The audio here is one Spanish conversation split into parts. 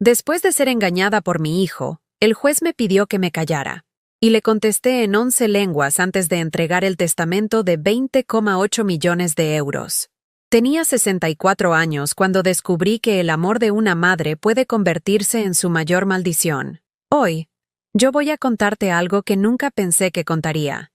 Después de ser engañada por mi hijo, el juez me pidió que me callara, y le contesté en 11 lenguas antes de entregar el testamento de 20,8 millones de euros. Tenía 64 años cuando descubrí que el amor de una madre puede convertirse en su mayor maldición. Hoy, yo voy a contarte algo que nunca pensé que contaría.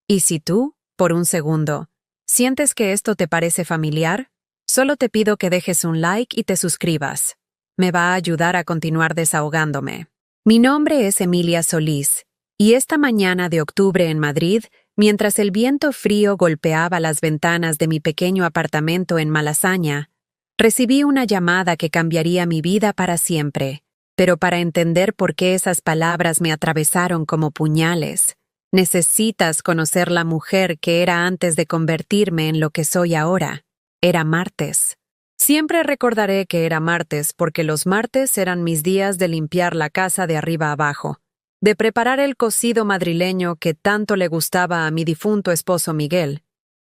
Y si tú, por un segundo, sientes que esto te parece familiar, solo te pido que dejes un like y te suscribas. Me va a ayudar a continuar desahogándome. Mi nombre es Emilia Solís, y esta mañana de octubre en Madrid, mientras el viento frío golpeaba las ventanas de mi pequeño apartamento en Malasaña, recibí una llamada que cambiaría mi vida para siempre. Pero para entender por qué esas palabras me atravesaron como puñales, necesitas conocer la mujer que era antes de convertirme en lo que soy ahora. Era martes. Siempre recordaré que era martes porque los martes eran mis días de limpiar la casa de arriba abajo, de preparar el cocido madrileño que tanto le gustaba a mi difunto esposo Miguel,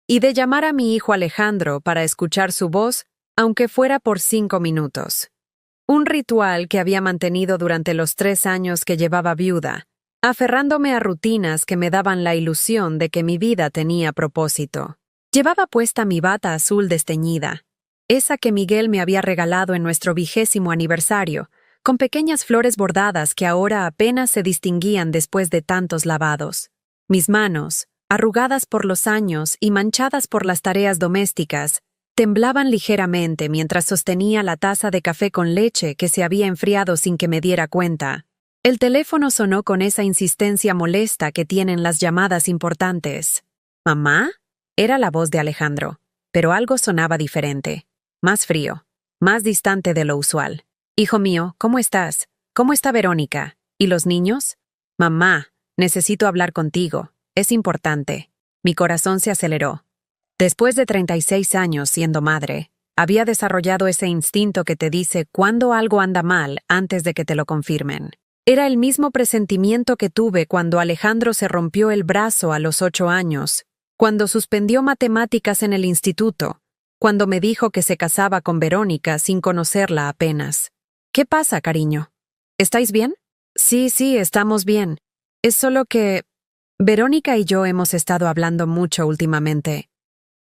y de llamar a mi hijo Alejandro para escuchar su voz, aunque fuera por 5 minutos. Un ritual que había mantenido durante los 3 años que llevaba viuda, aferrándome a rutinas que me daban la ilusión de que mi vida tenía propósito. Llevaba puesta mi bata azul desteñida, esa que Miguel me había regalado en nuestro 20º aniversario, con pequeñas flores bordadas que ahora apenas se distinguían después de tantos lavados. Mis manos, arrugadas por los años y manchadas por las tareas domésticas, temblaban ligeramente mientras sostenía la taza de café con leche que se había enfriado sin que me diera cuenta. El teléfono sonó con esa insistencia molesta que tienen las llamadas importantes. ¿Mamá? Era la voz de Alejandro, pero algo sonaba diferente, más frío, más distante de lo usual. Hijo mío, ¿cómo estás? ¿Cómo está Verónica? ¿Y los niños? Mamá, necesito hablar contigo, es importante. Mi corazón se aceleró. Después de 36 años siendo madre, había desarrollado ese instinto que te dice cuándo algo anda mal antes de que te lo confirmen. Era el mismo presentimiento que tuve cuando Alejandro se rompió el brazo a los 8 años, cuando suspendió matemáticas en el instituto, cuando me dijo que se casaba con Verónica sin conocerla apenas. ¿Qué pasa, cariño? ¿Estáis bien? Sí, estamos bien. Es solo que Verónica y yo hemos estado hablando mucho últimamente.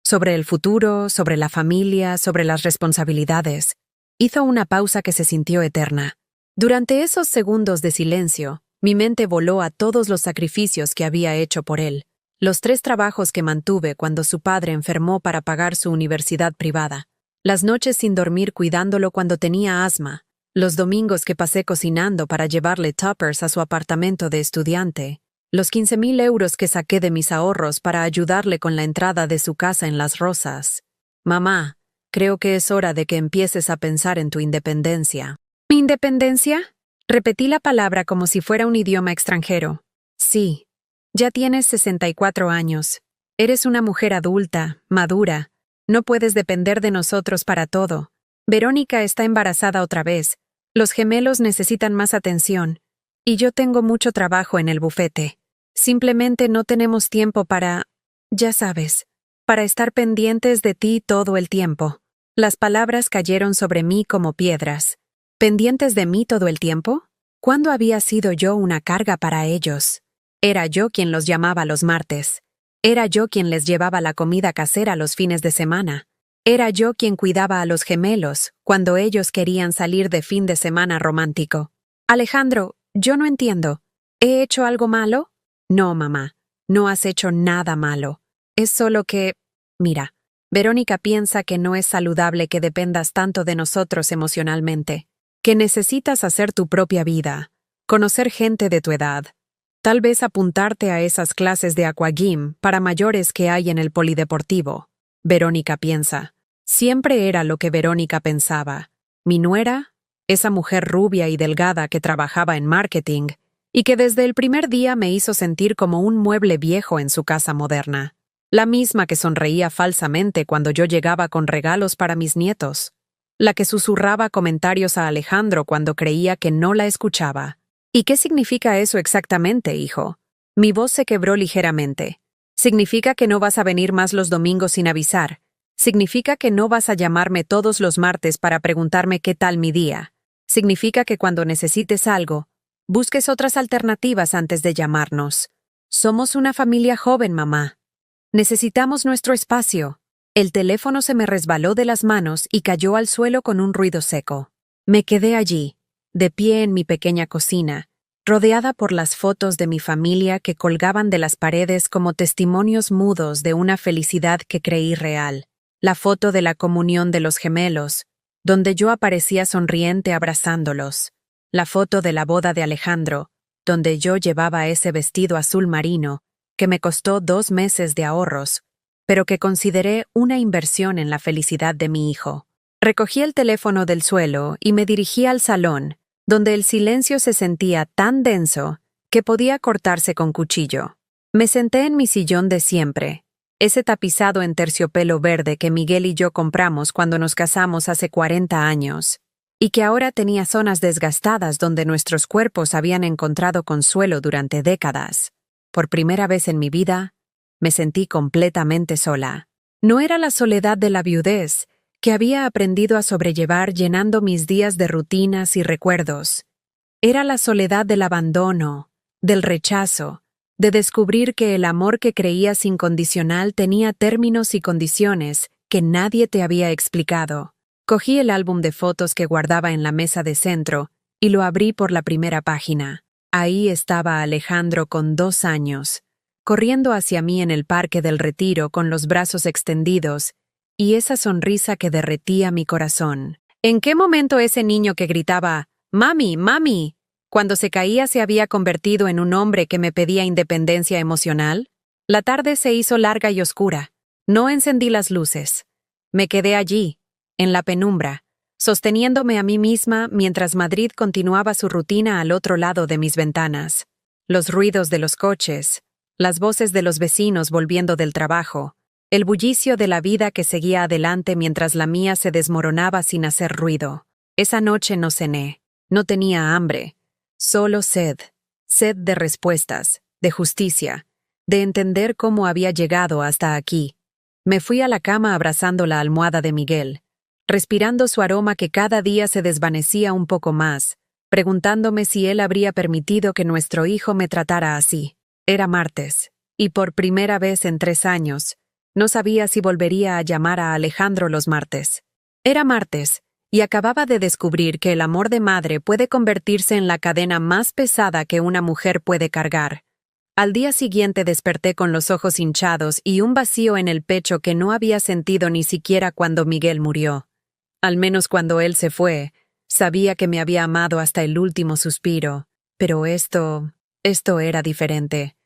Sobre el futuro, sobre la familia, sobre las responsabilidades. Hizo una pausa que se sintió eterna. Durante esos segundos de silencio, mi mente voló a todos los sacrificios que había hecho por él, los 3 trabajos que mantuve cuando su padre enfermó para pagar su universidad privada, las noches sin dormir cuidándolo cuando tenía asma, los domingos que pasé cocinando para llevarle tuppers a su apartamento de estudiante, los 15.000 euros que saqué de mis ahorros para ayudarle con la entrada de su casa en Las Rosas. Mamá, creo que es hora de que empieces a pensar en tu independencia. ¿Mi independencia? Repetí la palabra como si fuera un idioma extranjero. Sí, ya tienes 64 años. Eres una mujer adulta, madura. No puedes depender de nosotros para todo. Verónica está embarazada otra vez. Los gemelos necesitan más atención. Y yo tengo mucho trabajo en el bufete. Simplemente no tenemos tiempo para, ya sabes, para estar pendientes de ti todo el tiempo. Las palabras cayeron sobre mí como piedras. ¿Pendientes de mí todo el tiempo? ¿Cuándo había sido yo una carga para ellos? Era yo quien los llamaba los martes. Era yo quien les llevaba la comida casera los fines de semana. Era yo quien cuidaba a los gemelos cuando ellos querían salir de fin de semana romántico. Alejandro, yo no entiendo. ¿He hecho algo malo? No, mamá, no has hecho nada malo. Es solo que, mira, Verónica piensa que no es saludable que dependas tanto de nosotros emocionalmente, que necesitas hacer tu propia vida, conocer gente de tu edad, tal vez apuntarte a esas clases de aquagym para mayores que hay en el polideportivo. Verónica piensa. Siempre era lo que Verónica pensaba. Mi nuera, esa mujer rubia y delgada que trabajaba en marketing, y que desde el primer día me hizo sentir como un mueble viejo en su casa moderna. La misma que sonreía falsamente cuando yo llegaba con regalos para mis nietos. La que susurraba comentarios a Alejandro cuando creía que no la escuchaba. ¿Y qué significa eso exactamente, hijo? Mi voz se quebró ligeramente. Significa que no vas a venir más los domingos sin avisar. Significa que no vas a llamarme todos los martes para preguntarme qué tal mi día. Significa que cuando necesites algo, busques otras alternativas antes de llamarnos. Somos una familia joven, mamá. Necesitamos nuestro espacio. El teléfono se me resbaló de las manos y cayó al suelo con un ruido seco. Me quedé allí, de pie en mi pequeña cocina, rodeada por las fotos de mi familia que colgaban de las paredes como testimonios mudos de una felicidad que creí real. La foto de la comunión de los gemelos, donde yo aparecía sonriente abrazándolos. La foto de la boda de Alejandro, donde yo llevaba ese vestido azul marino, que me costó 2 meses de ahorros, pero que consideré una inversión en la felicidad de mi hijo. Recogí el teléfono del suelo y me dirigí al salón, donde el silencio se sentía tan denso que podía cortarse con cuchillo. Me senté en mi sillón de siempre, ese tapizado en terciopelo verde que Miguel y yo compramos cuando nos casamos hace 40 años, y que ahora tenía zonas desgastadas donde nuestros cuerpos habían encontrado consuelo durante décadas. Por primera vez en mi vida, me sentí completamente sola. No era la soledad de la viudez, que había aprendido a sobrellevar llenando mis días de rutinas y recuerdos. Era la soledad del abandono, del rechazo, de descubrir que el amor que creías incondicional tenía términos y condiciones que nadie te había explicado. Cogí el álbum de fotos que guardaba en la mesa de centro y lo abrí por la primera página. Ahí estaba Alejandro con 2 años, corriendo hacia mí en el Parque del Retiro con los brazos extendidos y esa sonrisa que derretía mi corazón. ¿En qué momento ese niño que gritaba «Mami, mami!» cuando se caía se había convertido en un hombre que me pedía independencia emocional? La tarde se hizo larga y oscura. No encendí las luces. Me quedé allí, en la penumbra, sosteniéndome a mí misma mientras Madrid continuaba su rutina al otro lado de mis ventanas. Los ruidos de los coches, las voces de los vecinos volviendo del trabajo, el bullicio de la vida que seguía adelante mientras la mía se desmoronaba sin hacer ruido. Esa noche no cené, no tenía hambre, solo sed de respuestas, de justicia, de entender cómo había llegado hasta aquí. Me fui a la cama abrazando la almohada de Miguel, respirando su aroma que cada día se desvanecía un poco más, preguntándome si él habría permitido que nuestro hijo me tratara así. Era martes, y por primera vez en 3 años, no sabía si volvería a llamar a Alejandro los martes. Era martes, y acababa de descubrir que el amor de madre puede convertirse en la cadena más pesada que una mujer puede cargar. Al día siguiente desperté con los ojos hinchados y un vacío en el pecho que no había sentido ni siquiera cuando Miguel murió. Al menos cuando él se fue, sabía que me había amado hasta el último suspiro, pero esto era diferente.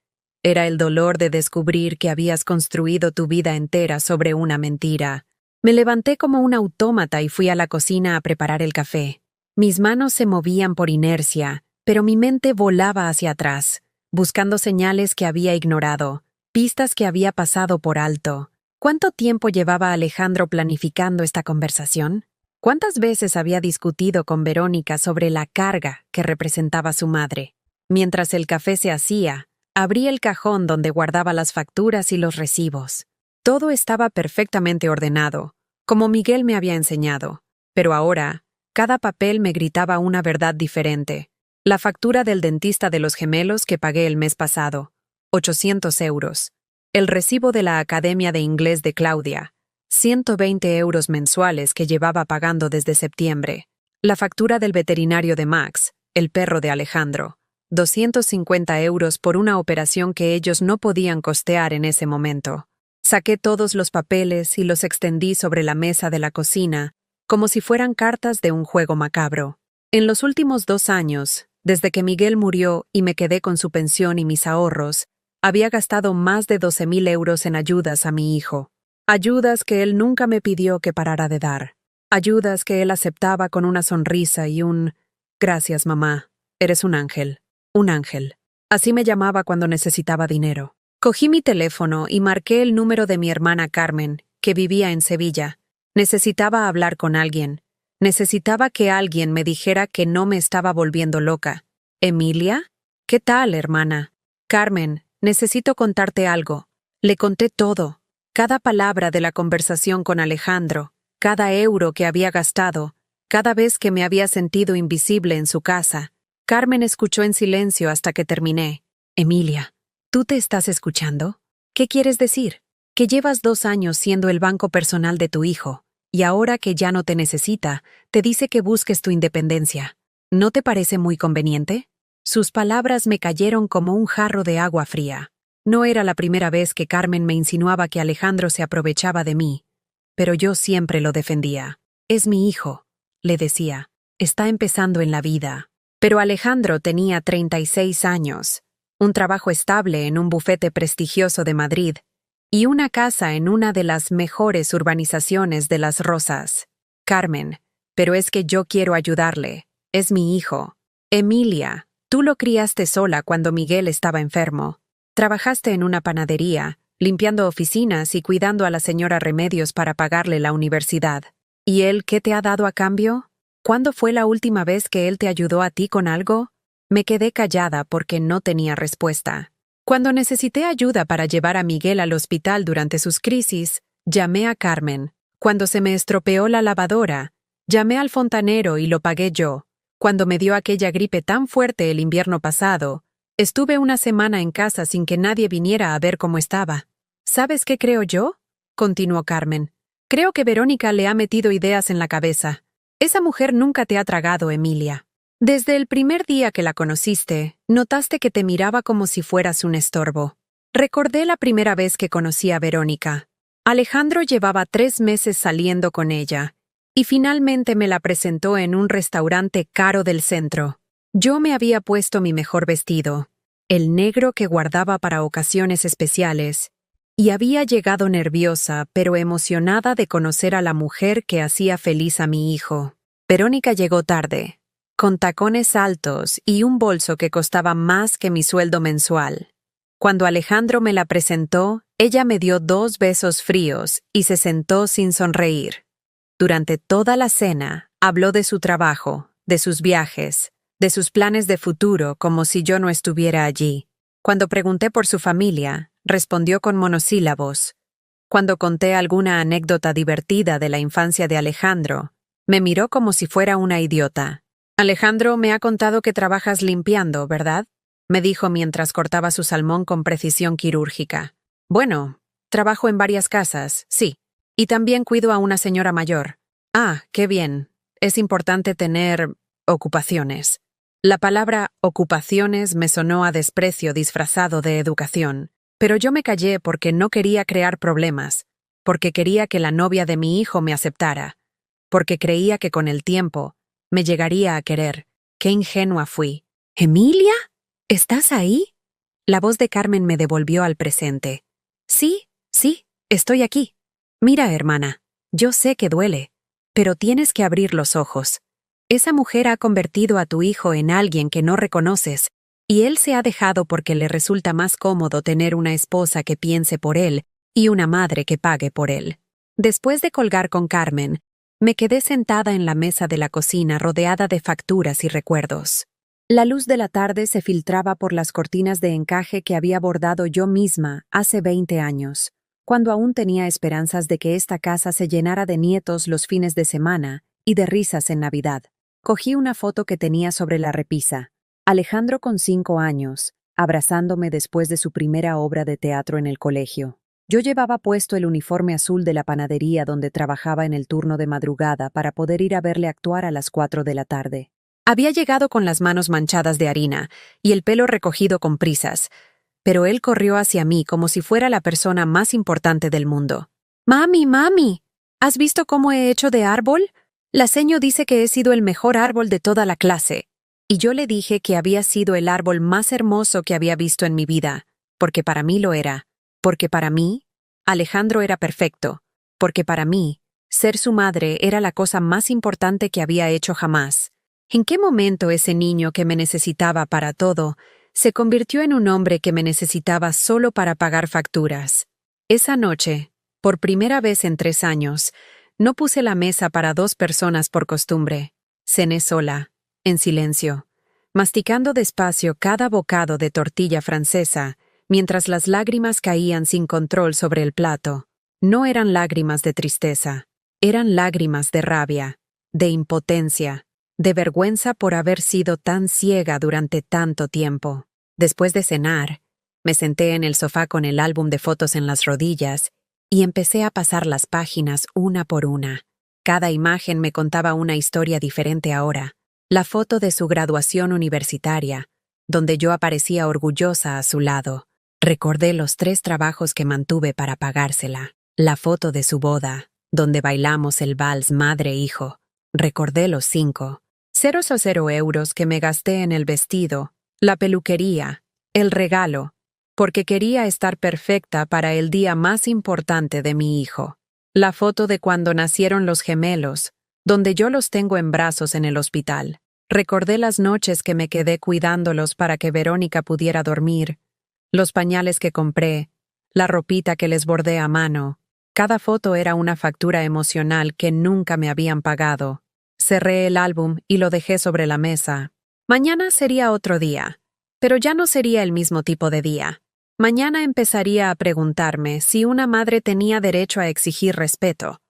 Era el dolor de descubrir que habías construido tu vida entera sobre una mentira. Me levanté como un autómata y fui a la cocina a preparar el café. Mis manos se movían por inercia, pero mi mente volaba hacia atrás, buscando señales que había ignorado, pistas que había pasado por alto. ¿Cuánto tiempo llevaba Alejandro planificando esta conversación? ¿Cuántas veces había discutido con Verónica sobre la carga que representaba su madre? Mientras el café se hacía, abrí el cajón donde guardaba las facturas y los recibos. Todo estaba perfectamente ordenado, como Miguel me había enseñado. Pero ahora, cada papel me gritaba una verdad diferente. La factura del dentista de los gemelos que pagué el mes pasado, 800 euros. El recibo de la Academia de Inglés de Claudia, 120 euros mensuales que llevaba pagando desde septiembre. La factura del veterinario de Max, el perro de Alejandro, 250 euros por una operación que ellos no podían costear en ese momento. Saqué todos los papeles y los extendí sobre la mesa de la cocina, como si fueran cartas de un juego macabro. En los últimos 2 años, desde que Miguel murió y me quedé con su pensión y mis ahorros, había gastado más de 12.000 euros en ayudas a mi hijo. Ayudas que él nunca me pidió que parara de dar. Ayudas que él aceptaba con una sonrisa y un «Gracias, mamá. Eres un ángel». Un ángel. Así me llamaba cuando necesitaba dinero. Cogí mi teléfono y marqué el número de mi hermana Carmen, que vivía en Sevilla. Necesitaba hablar con alguien. Necesitaba que alguien me dijera que no me estaba volviendo loca. ¿Emilia? ¿Qué tal, hermana? Carmen, necesito contarte algo. Le conté todo. Cada palabra de la conversación con Alejandro, cada euro que había gastado, cada vez que me había sentido invisible en su casa. Carmen escuchó en silencio hasta que terminé. Emilia, ¿tú te estás escuchando? ¿Qué quieres decir? Que llevas 2 años siendo el banco personal de tu hijo, y ahora que ya no te necesita, te dice que busques tu independencia. ¿No te parece muy conveniente? Sus palabras me cayeron como un jarro de agua fría. No era la primera vez que Carmen me insinuaba que Alejandro se aprovechaba de mí, pero yo siempre lo defendía. Es mi hijo, le decía. Está empezando en la vida. Pero Alejandro tenía 36 años, un trabajo estable en un bufete prestigioso de Madrid y una casa en una de las mejores urbanizaciones de Las Rozas. Carmen, pero es que yo quiero ayudarle. Es mi hijo. Emilia, tú lo criaste sola cuando Miguel estaba enfermo. Trabajaste en una panadería, limpiando oficinas y cuidando a la señora Remedios para pagarle la universidad. ¿Y él qué te ha dado a cambio? ¿Cuándo fue la última vez que él te ayudó a ti con algo? Me quedé callada porque no tenía respuesta. Cuando necesité ayuda para llevar a Miguel al hospital durante sus crisis, llamé a Carmen. Cuando se me estropeó la lavadora, llamé al fontanero y lo pagué yo. Cuando me dio aquella gripe tan fuerte el invierno pasado, estuve una semana en casa sin que nadie viniera a ver cómo estaba. ¿Sabes qué creo yo? Continuó Carmen. Creo que Verónica le ha metido ideas en la cabeza. Esa mujer nunca te ha tragado, Emilia. Desde el primer día que la conociste, notaste que te miraba como si fueras un estorbo. Recordé la primera vez que conocí a Verónica. Alejandro llevaba 3 meses saliendo con ella, y finalmente me la presentó en un restaurante caro del centro. Yo me había puesto mi mejor vestido, el negro que guardaba para ocasiones especiales, y había llegado nerviosa pero emocionada de conocer a la mujer que hacía feliz a mi hijo. Verónica llegó tarde, con tacones altos y un bolso que costaba más que mi sueldo mensual. Cuando Alejandro me la presentó, ella me dio 2 besos fríos y se sentó sin sonreír. Durante toda la cena, habló de su trabajo, de sus viajes, de sus planes de futuro como si yo no estuviera allí. Cuando pregunté por su familia, respondió con monosílabos. Cuando conté alguna anécdota divertida de la infancia de Alejandro, me miró como si fuera una idiota. Alejandro me ha contado que trabajas limpiando, ¿verdad? Me dijo mientras cortaba su salmón con precisión quirúrgica. Bueno, trabajo en varias casas, sí. Y también cuido a una señora mayor. Ah, qué bien. Es importante tener ocupaciones. La palabra ocupaciones me sonó a desprecio disfrazado de educación, pero yo me callé porque no quería crear problemas, porque quería que la novia de mi hijo me aceptara, porque creía que con el tiempo me llegaría a querer. Qué ingenua fui. ¿Emilia? ¿Estás ahí? La voz de Carmen me devolvió al presente. Sí, estoy aquí. Mira, hermana, yo sé que duele, pero tienes que abrir los ojos. Esa mujer ha convertido a tu hijo en alguien que no reconoces, y él se ha dejado porque le resulta más cómodo tener una esposa que piense por él y una madre que pague por él. Después de colgar con Carmen, me quedé sentada en la mesa de la cocina rodeada de facturas y recuerdos. La luz de la tarde se filtraba por las cortinas de encaje que había bordado yo misma hace 20 años, cuando aún tenía esperanzas de que esta casa se llenara de nietos los fines de semana y de risas en Navidad. Cogí una foto que tenía sobre la repisa. Alejandro con 5 años, abrazándome después de su primera obra de teatro en el colegio. Yo llevaba puesto el uniforme azul de la panadería donde trabajaba en el turno de madrugada para poder ir a verle actuar a las 4 de la tarde. Había llegado con las manos manchadas de harina y el pelo recogido con prisas, pero él corrió hacia mí como si fuera la persona más importante del mundo. «Mami, mami, ¿has visto cómo he hecho de árbol? La seño dice que he sido el mejor árbol de toda la clase». Y yo le dije que había sido el árbol más hermoso que había visto en mi vida, porque para mí lo era, porque para mí, Alejandro era perfecto, porque para mí, ser su madre era la cosa más importante que había hecho jamás. ¿En qué momento ese niño que me necesitaba para todo se convirtió en un hombre que me necesitaba solo para pagar facturas? Esa noche, por primera vez en 3 años, no puse la mesa para 2 personas por costumbre. Cené sola, en silencio, masticando despacio cada bocado de tortilla francesa, mientras las lágrimas caían sin control sobre el plato. No eran lágrimas de tristeza, eran lágrimas de rabia. de impotencia, de vergüenza por haber sido tan ciega durante tanto tiempo. Después de cenar, me senté en el sofá con el álbum de fotos en las rodillas y empecé a pasar las páginas una por una. Cada imagen me contaba una historia diferente ahora. La foto de su graduación universitaria, donde yo aparecía orgullosa a su lado. Recordé los 3 trabajos que mantuve para pagársela. La foto de su boda, donde bailamos el vals madre-hijo. Recordé los 5,0 euros que me gasté en el vestido, la peluquería, el regalo, porque quería estar perfecta para el día más importante de mi hijo. La foto de cuando nacieron los gemelos, donde yo los tengo en brazos en el hospital. Recordé las noches que me quedé cuidándolos para que Verónica pudiera dormir, los pañales que compré, la ropita que les bordé a mano. Cada foto era una factura emocional que nunca me habían pagado. Cerré el álbum y lo dejé sobre la mesa. Mañana sería otro día, pero ya no sería el mismo tipo de día. Mañana empezaría a preguntarme si una madre tenía derecho a exigir respeto,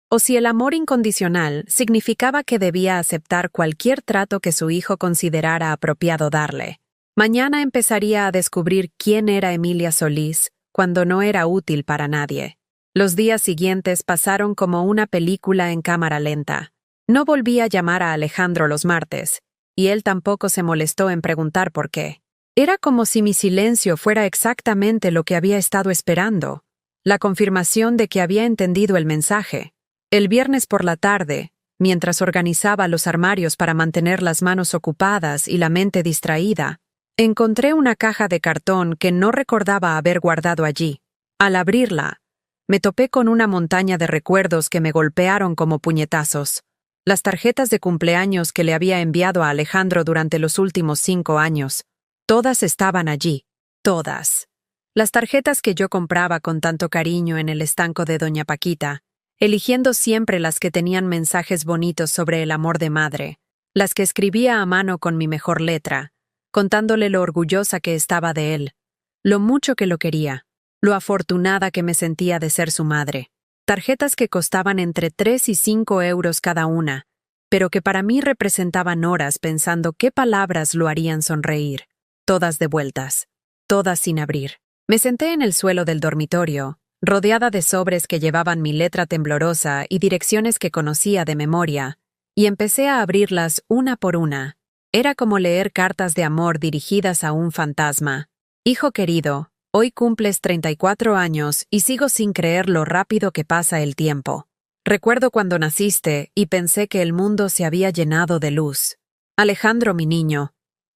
o si el amor incondicional significaba que debía aceptar cualquier trato que su hijo considerara apropiado darle. Mañana empezaría a descubrir quién era Emilia Solís cuando no era útil para nadie. Los días siguientes pasaron como una película en cámara lenta. No volví a llamar a Alejandro los martes, y él tampoco se molestó en preguntar por qué. Era como si mi silencio fuera exactamente lo que había estado esperando, la confirmación de que había entendido el mensaje. El viernes por la tarde, mientras organizaba los armarios para mantener las manos ocupadas y la mente distraída, encontré una caja de cartón que no recordaba haber guardado allí. Al abrirla, me topé con una montaña de recuerdos que me golpearon como puñetazos. Las tarjetas de cumpleaños que le había enviado a Alejandro durante los últimos 5 años. Todas estaban allí. Todas. Las tarjetas que yo compraba con tanto cariño en el estanco de Doña Paquita, eligiendo siempre las que tenían mensajes bonitos sobre el amor de madre, las que escribía a mano con mi mejor letra, contándole lo orgullosa que estaba de él, lo mucho que lo quería, lo afortunada que me sentía de ser su madre. Tarjetas que costaban entre 3 y 5 euros cada una, pero que para mí representaban horas pensando qué palabras lo harían sonreír. Todas devueltas, todas sin abrir. Me senté en el suelo del dormitorio, rodeada de sobres que llevaban mi letra temblorosa y direcciones que conocía de memoria, y empecé a abrirlas una por una. Era como leer cartas de amor dirigidas a un fantasma. Hijo querido, hoy cumples 34 años y sigo sin creer lo rápido que pasa el tiempo. Recuerdo cuando naciste y pensé que el mundo se había llenado de luz. Alejandro, mi niño,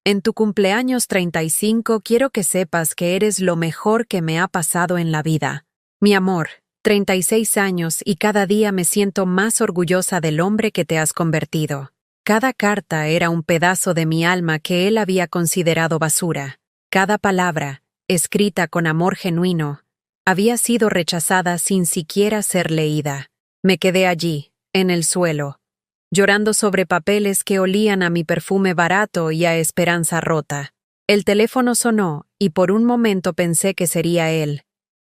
en tu cumpleaños 35 quiero que sepas que eres lo mejor que me ha pasado en la vida. Mi amor, 36 años y cada día me siento más orgullosa del hombre que te has convertido. Cada carta era un pedazo de mi alma que él había considerado basura. Cada palabra, escrita con amor genuino, había sido rechazada sin siquiera ser leída. Me quedé allí, en el suelo, llorando sobre papeles que olían a mi perfume barato y a esperanza rota. El teléfono sonó y por un momento pensé que sería él,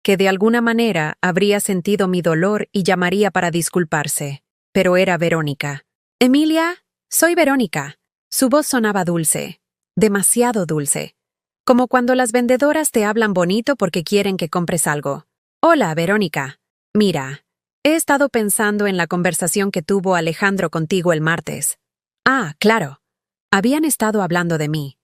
que de alguna manera habría sentido mi dolor y llamaría para disculparse. Pero era Verónica. «Emilia, soy Verónica». Su voz sonaba dulce, demasiado dulce, como cuando las vendedoras te hablan bonito porque quieren que compres algo. «Hola, Verónica. Mira, he estado pensando en la conversación que tuvo Alejandro contigo el martes». Ah, claro. Habían estado hablando de mí,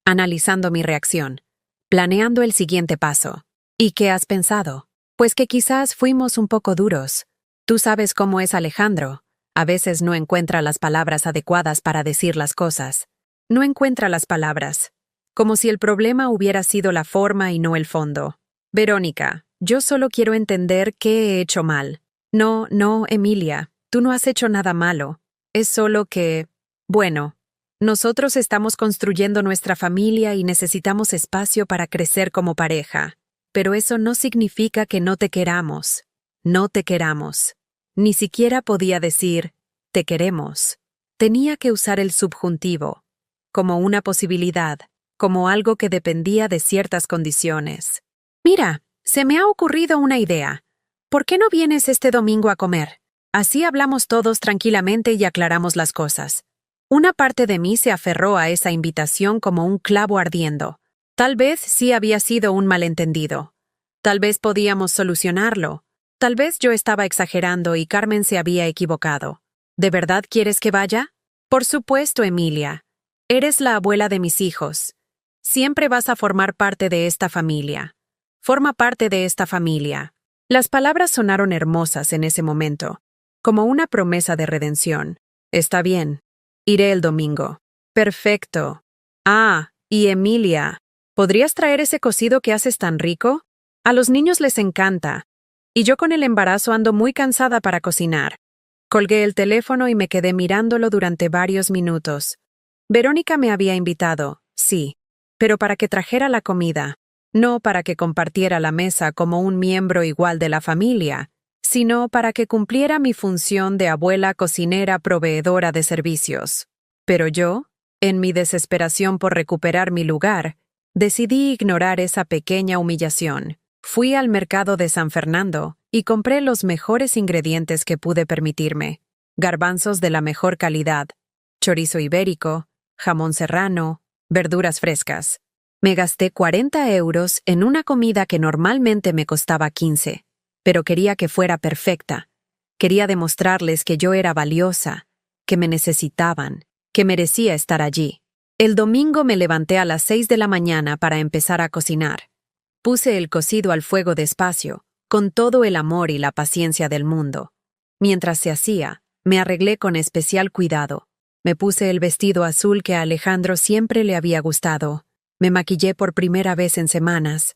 analizando mi reacción, planeando el siguiente paso. ¿Y qué has pensado? Pues que quizás fuimos un poco duros. Tú sabes cómo es Alejandro. A veces no encuentra las palabras adecuadas para decir las cosas. No encuentra las palabras. Como si el problema hubiera sido la forma y no el fondo. Verónica, yo solo quiero entender qué he hecho mal. No, Emilia, tú no has hecho nada malo. Es solo que, bueno, nosotros estamos construyendo nuestra familia y necesitamos espacio para crecer como pareja. Pero eso no significa que no te queramos. No te queramos. Ni siquiera podía decir, te queremos. Tenía que usar el subjuntivo, como una posibilidad, como algo que dependía de ciertas condiciones. Mira, se me ha ocurrido una idea. ¿Por qué no vienes este domingo a comer? Así hablamos todos tranquilamente y aclaramos las cosas. Una parte de mí se aferró a esa invitación como un clavo ardiendo. Tal vez sí había sido un malentendido. Tal vez podíamos solucionarlo. Tal vez yo estaba exagerando y Carmen se había equivocado. ¿De verdad quieres que vaya? Por supuesto, Emilia. Eres la abuela de mis hijos. Siempre vas a formar parte de esta familia. Forma parte de esta familia. Las palabras sonaron hermosas en ese momento, como una promesa de redención. Está bien. Iré el domingo. Perfecto. Ah, y Emilia, ¿podrías traer ese cocido que haces tan rico? A los niños les encanta. Y yo con el embarazo ando muy cansada para cocinar. Colgué el teléfono y me quedé mirándolo durante varios minutos. Verónica me había invitado, sí, pero para que trajera la comida, no para que compartiera la mesa como un miembro igual de la familia, sino para que cumpliera mi función de abuela cocinera proveedora de servicios. Pero yo, en mi desesperación por recuperar mi lugar, decidí ignorar esa pequeña humillación. Fui al mercado de San Fernando y compré los mejores ingredientes que pude permitirme. Garbanzos de la mejor calidad, chorizo ibérico, jamón serrano, verduras frescas. Me gasté 40 euros en una comida que normalmente me costaba 15, pero quería que fuera perfecta. Quería demostrarles que yo era valiosa, que me necesitaban, que merecía estar allí. El domingo me levanté a las 6 de la mañana para empezar a cocinar. Puse el cocido al fuego despacio, con todo el amor y la paciencia del mundo. Mientras se hacía, me arreglé con especial cuidado. Me puse el vestido azul que a Alejandro siempre le había gustado. Me maquillé por primera vez en semanas.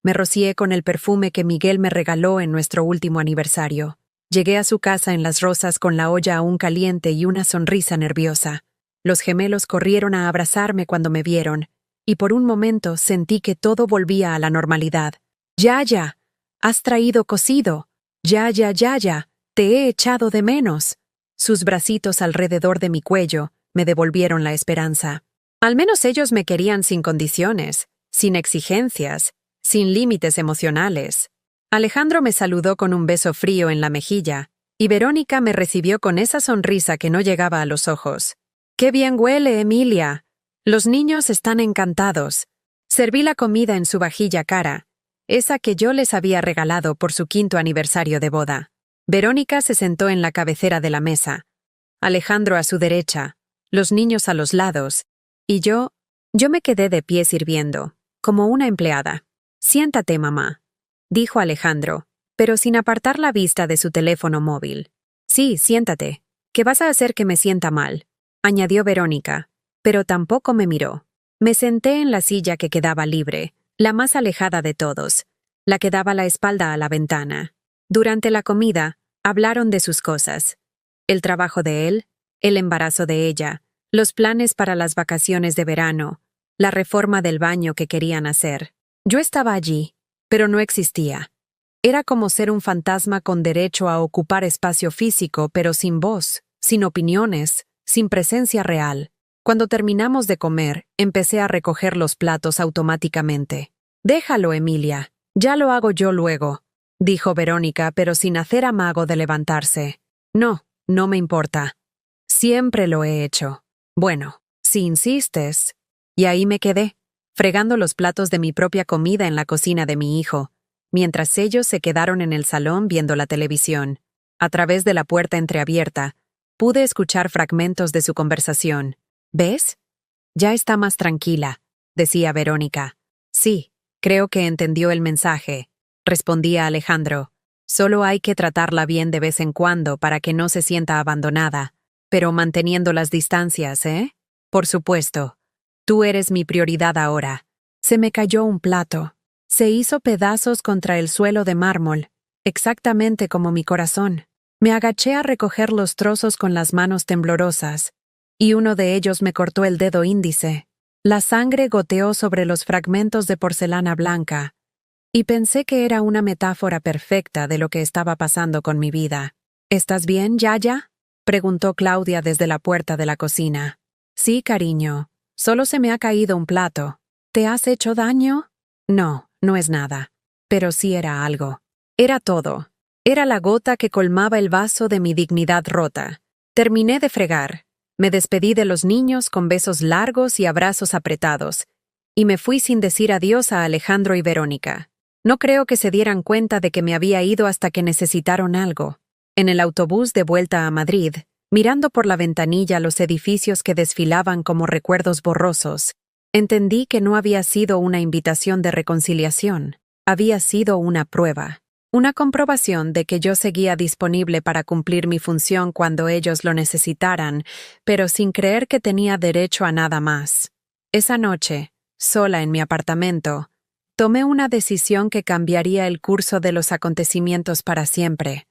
Me rocié con el perfume que Miguel me regaló en nuestro último aniversario. Llegué a su casa en Las Rosas con la olla aún caliente y una sonrisa nerviosa. Los gemelos corrieron a abrazarme cuando me vieron, y por un momento sentí que todo volvía a la normalidad. «Yaya, has traído cocido. Yaya, Yaya, te he echado de menos». Sus bracitos alrededor de mi cuello me devolvieron la esperanza. Al menos ellos me querían sin condiciones, sin exigencias, sin límites emocionales. Alejandro me saludó con un beso frío en la mejilla, y Verónica me recibió con esa sonrisa que no llegaba a los ojos. «¡Qué bien huele, Emilia! Los niños están encantados». Serví la comida en su vajilla cara, esa que yo les había regalado por su 5º aniversario de boda. Verónica se sentó en la cabecera de la mesa, Alejandro a su derecha, los niños a los lados, y yo me quedé de pie sirviendo, como una empleada. «Siéntate, mamá», dijo Alejandro, pero sin apartar la vista de su teléfono móvil. «Sí, siéntate, que vas a hacer que me sienta mal», añadió Verónica, pero tampoco me miró. Me senté en la silla que quedaba libre, la más alejada de todos, la que daba la espalda a la ventana. Durante la comida, hablaron de sus cosas. El trabajo de él, el embarazo de ella, los planes para las vacaciones de verano, la reforma del baño que querían hacer. Yo estaba allí, pero no existía. Era como ser un fantasma con derecho a ocupar espacio físico, pero sin voz, sin opiniones, sin presencia real. Cuando terminamos de comer, empecé a recoger los platos automáticamente. «Déjalo, Emilia, ya lo hago yo luego», dijo Verónica, pero sin hacer amago de levantarse. «No, no me importa. Siempre lo he hecho». «Bueno, si insistes». Y ahí me quedé, fregando los platos de mi propia comida en la cocina de mi hijo, mientras ellos se quedaron en el salón viendo la televisión. A través de la puerta entreabierta, pude escuchar fragmentos de su conversación. «¿Ves? Ya está más tranquila», decía Verónica. «Sí, creo que entendió el mensaje», respondía Alejandro. «Solo hay que tratarla bien de vez en cuando para que no se sienta abandonada, pero manteniendo las distancias, ¿eh? Por supuesto. Tú eres mi prioridad ahora». Se me cayó un plato. Se hizo pedazos contra el suelo de mármol, exactamente como mi corazón. Me agaché a recoger los trozos con las manos temblorosas, y uno de ellos me cortó el dedo índice. La sangre goteó sobre los fragmentos de porcelana blanca, y pensé que era una metáfora perfecta de lo que estaba pasando con mi vida. «¿Estás bien, Yaya?», preguntó Claudia desde la puerta de la cocina. «Sí, cariño. Solo se me ha caído un plato». «¿Te has hecho daño?» «No, no es nada. Pero sí era algo. Era todo. Era la gota que colmaba el vaso de mi dignidad rota. Terminé de fregar. Me despedí de los niños con besos largos y abrazos apretados, y me fui sin decir adiós a Alejandro y Verónica. No creo que se dieran cuenta de que me había ido hasta que necesitaron algo. En el autobús de vuelta a Madrid, mirando por la ventanilla los edificios que desfilaban como recuerdos borrosos, entendí que no había sido una invitación de reconciliación, había sido una prueba. Una comprobación de que yo seguía disponible para cumplir mi función cuando ellos lo necesitaran, pero sin creer que tenía derecho a nada más. Esa noche, sola en mi apartamento, tomé una decisión que cambiaría el curso de los acontecimientos para siempre.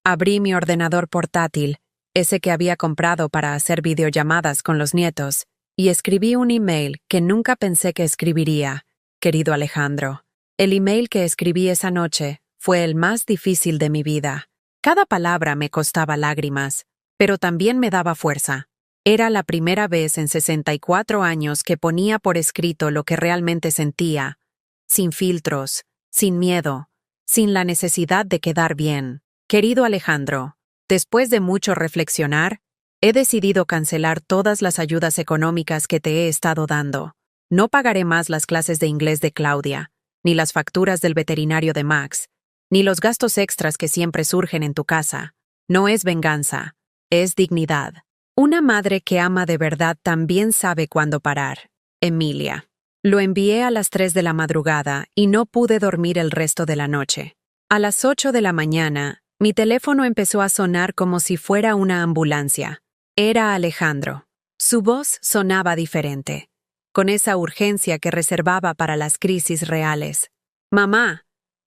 Abrí mi ordenador portátil, ese que había comprado para hacer videollamadas con los nietos, y escribí un email que nunca pensé que escribiría, querido Alejandro. El email que escribí esa noche fue el más difícil de mi vida. Cada palabra me costaba lágrimas, pero también me daba fuerza. Era la primera vez en 64 años que ponía por escrito lo que realmente sentía, sin filtros, sin miedo, sin la necesidad de quedar bien. Querido Alejandro, después de mucho reflexionar, he decidido cancelar todas las ayudas económicas que te he estado dando. No pagaré más las clases de inglés de Claudia, ni las facturas del veterinario de Max, ni los gastos extras que siempre surgen en tu casa. No es venganza, es dignidad. Una madre que ama de verdad también sabe cuándo parar. Emilia. Lo envié a las 3 de la madrugada y no pude dormir el resto de la noche. A las 8 de la mañana, mi teléfono empezó a sonar como si fuera una ambulancia. Era Alejandro. Su voz sonaba diferente, con esa urgencia que reservaba para las crisis reales. Mamá,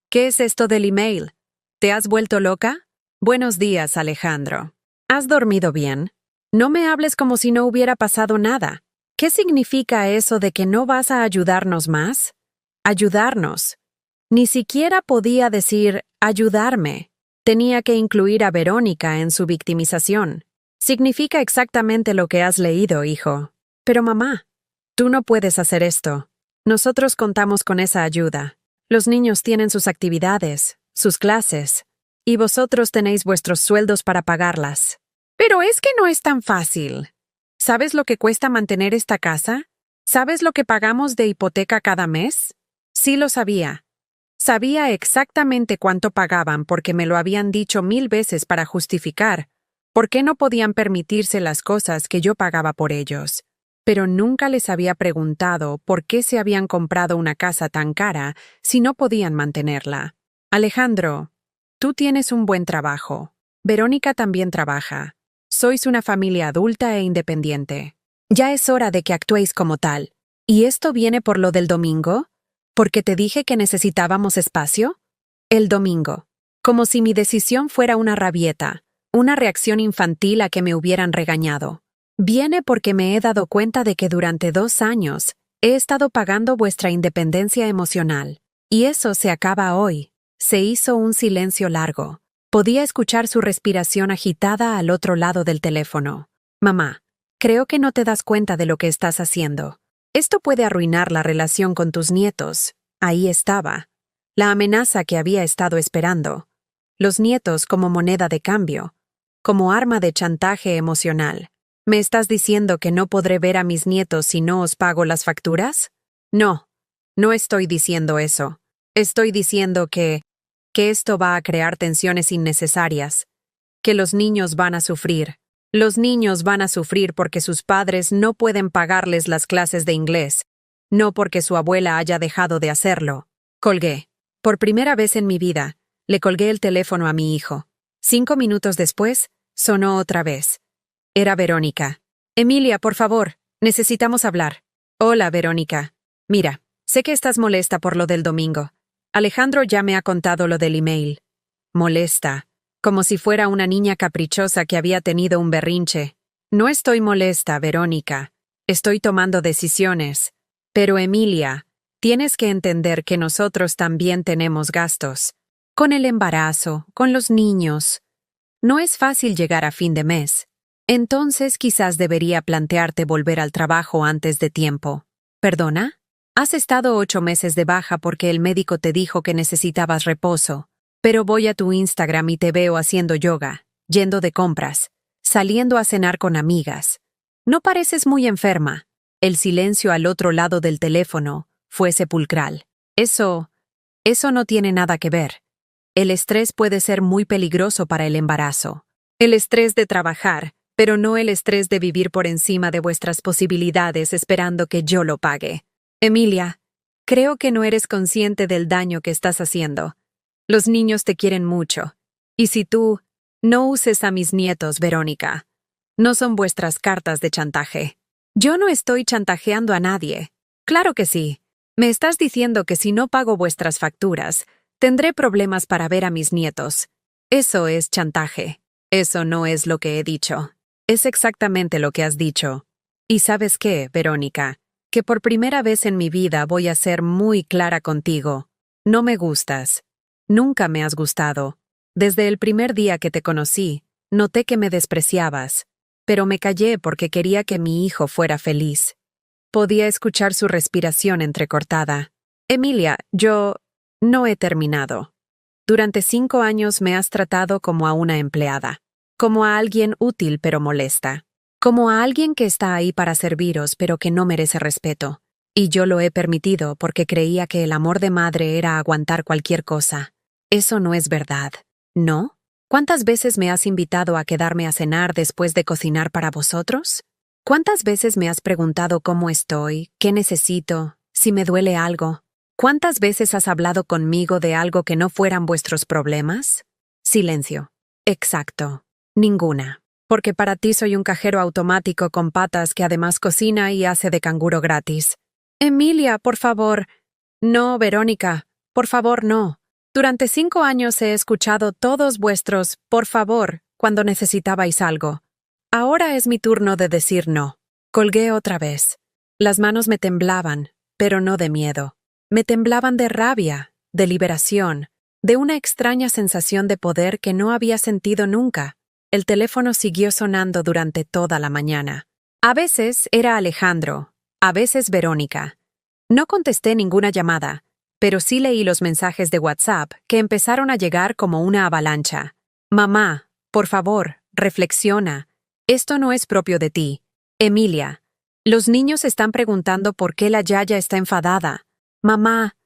¿qué es esto del email? ¿Te has vuelto loca? Buenos días, Alejandro. ¿Has dormido bien? No me hables como si no hubiera pasado nada. ¿Qué significa eso de que no vas a ayudarnos más? Ayudarnos. Ni siquiera podía decir ayudarme. Tenía que incluir a Verónica en su victimización. Significa exactamente lo que has leído, hijo. Pero mamá, tú no puedes hacer esto. Nosotros contamos con esa ayuda. Los niños tienen sus actividades, sus clases, y vosotros tenéis vuestros sueldos para pagarlas. Pero es que no es tan fácil. ¿Sabes lo que cuesta mantener esta casa? ¿Sabes lo que pagamos de hipoteca cada mes? Sí lo sabía. Sabía exactamente cuánto pagaban porque me lo habían dicho 1000 veces para justificar por qué no podían permitirse las cosas que yo pagaba por ellos. Pero nunca les había preguntado por qué se habían comprado una casa tan cara si no podían mantenerla. Alejandro, tú tienes un buen trabajo. Verónica también trabaja. Sois una familia adulta e independiente. Ya es hora de que actuéis como tal. ¿Y esto viene por lo del domingo? ¿Porque te dije que necesitábamos espacio? El domingo. Como si mi decisión fuera una rabieta, una reacción infantil a que me hubieran regañado. Viene porque me he dado cuenta de que durante 2 años he estado pagando vuestra independencia emocional. Y eso se acaba hoy. Se hizo un silencio largo. Podía escuchar su respiración agitada al otro lado del teléfono. Mamá, creo que no te das cuenta de lo que estás haciendo. Esto puede arruinar la relación con tus nietos. Ahí estaba. La amenaza que había estado esperando. Los nietos como moneda de cambio. Como arma de chantaje emocional. ¿Me estás diciendo que no podré ver a mis nietos si no os pago las facturas? No, no estoy diciendo eso. Estoy diciendo que esto va a crear tensiones innecesarias, que los niños van a sufrir. Los niños van a sufrir porque sus padres no pueden pagarles las clases de inglés, no porque su abuela haya dejado de hacerlo. Colgué. Por primera vez en mi vida, le colgué el teléfono a mi hijo. 5 minutos después, sonó otra vez. Era Verónica. Emilia, por favor, necesitamos hablar. Hola, Verónica. Mira, sé que estás molesta por lo del domingo. Alejandro ya me ha contado lo del email. Molesta, como si fuera una niña caprichosa que había tenido un berrinche. No estoy molesta, Verónica. Estoy tomando decisiones. Pero Emilia, tienes que entender que nosotros también tenemos gastos. Con el embarazo, con los niños. No es fácil llegar a fin de mes. Entonces quizás debería plantearte volver al trabajo antes de tiempo. ¿Perdona? Has estado 8 meses de baja porque el médico te dijo que necesitabas reposo. Pero voy a tu Instagram y te veo haciendo yoga, yendo de compras, saliendo a cenar con amigas. No pareces muy enferma. El silencio al otro lado del teléfono fue sepulcral. Eso no tiene nada que ver. El estrés puede ser muy peligroso para el embarazo. El estrés de trabajar, pero no el estrés de vivir por encima de vuestras posibilidades esperando que yo lo pague. Emilia, creo que no eres consciente del daño que estás haciendo. Los niños te quieren mucho. Y si tú no uses a mis nietos, Verónica, no son vuestras cartas de chantaje. Yo no estoy chantajeando a nadie. Claro que sí. Me estás diciendo que si no pago vuestras facturas, tendré problemas para ver a mis nietos. Eso es chantaje. Eso no es lo que he dicho. Es exactamente lo que has dicho. Y ¿sabes qué, Verónica? Que por primera vez en mi vida voy a ser muy clara contigo. No me gustas. Nunca me has gustado. Desde el primer día que te conocí, noté que me despreciabas. Pero me callé porque quería que mi hijo fuera feliz. Podía escuchar su respiración entrecortada. Emilia, yo no he terminado. Durante 5 años me has tratado como a una empleada, como a alguien útil pero molesta, como a alguien que está ahí para serviros pero que no merece respeto. Y yo lo he permitido porque creía que el amor de madre era aguantar cualquier cosa. Eso no es verdad, ¿no? ¿Cuántas veces me has invitado a quedarme a cenar después de cocinar para vosotros? ¿Cuántas veces me has preguntado cómo estoy, qué necesito, si me duele algo? ¿Cuántas veces has hablado conmigo de algo que no fueran vuestros problemas? Silencio. Exacto. Ninguna. Porque para ti soy un cajero automático con patas que además cocina y hace de canguro gratis. Emilia, por favor. No, Verónica. Por favor, no. Durante 5 años he escuchado todos vuestros por favor cuando necesitabais algo. Ahora es mi turno de decir no. Colgué otra vez. Las manos me temblaban, pero no de miedo. Me temblaban de rabia, de liberación, de una extraña sensación de poder que no había sentido nunca. El teléfono siguió sonando durante toda la mañana. A veces era Alejandro, a veces Verónica. No contesté ninguna llamada, pero sí leí los mensajes de WhatsApp que empezaron a llegar como una avalancha. Mamá, por favor, reflexiona. Esto no es propio de ti. Emilia, los niños están preguntando por qué la Yaya está enfadada. Mamá,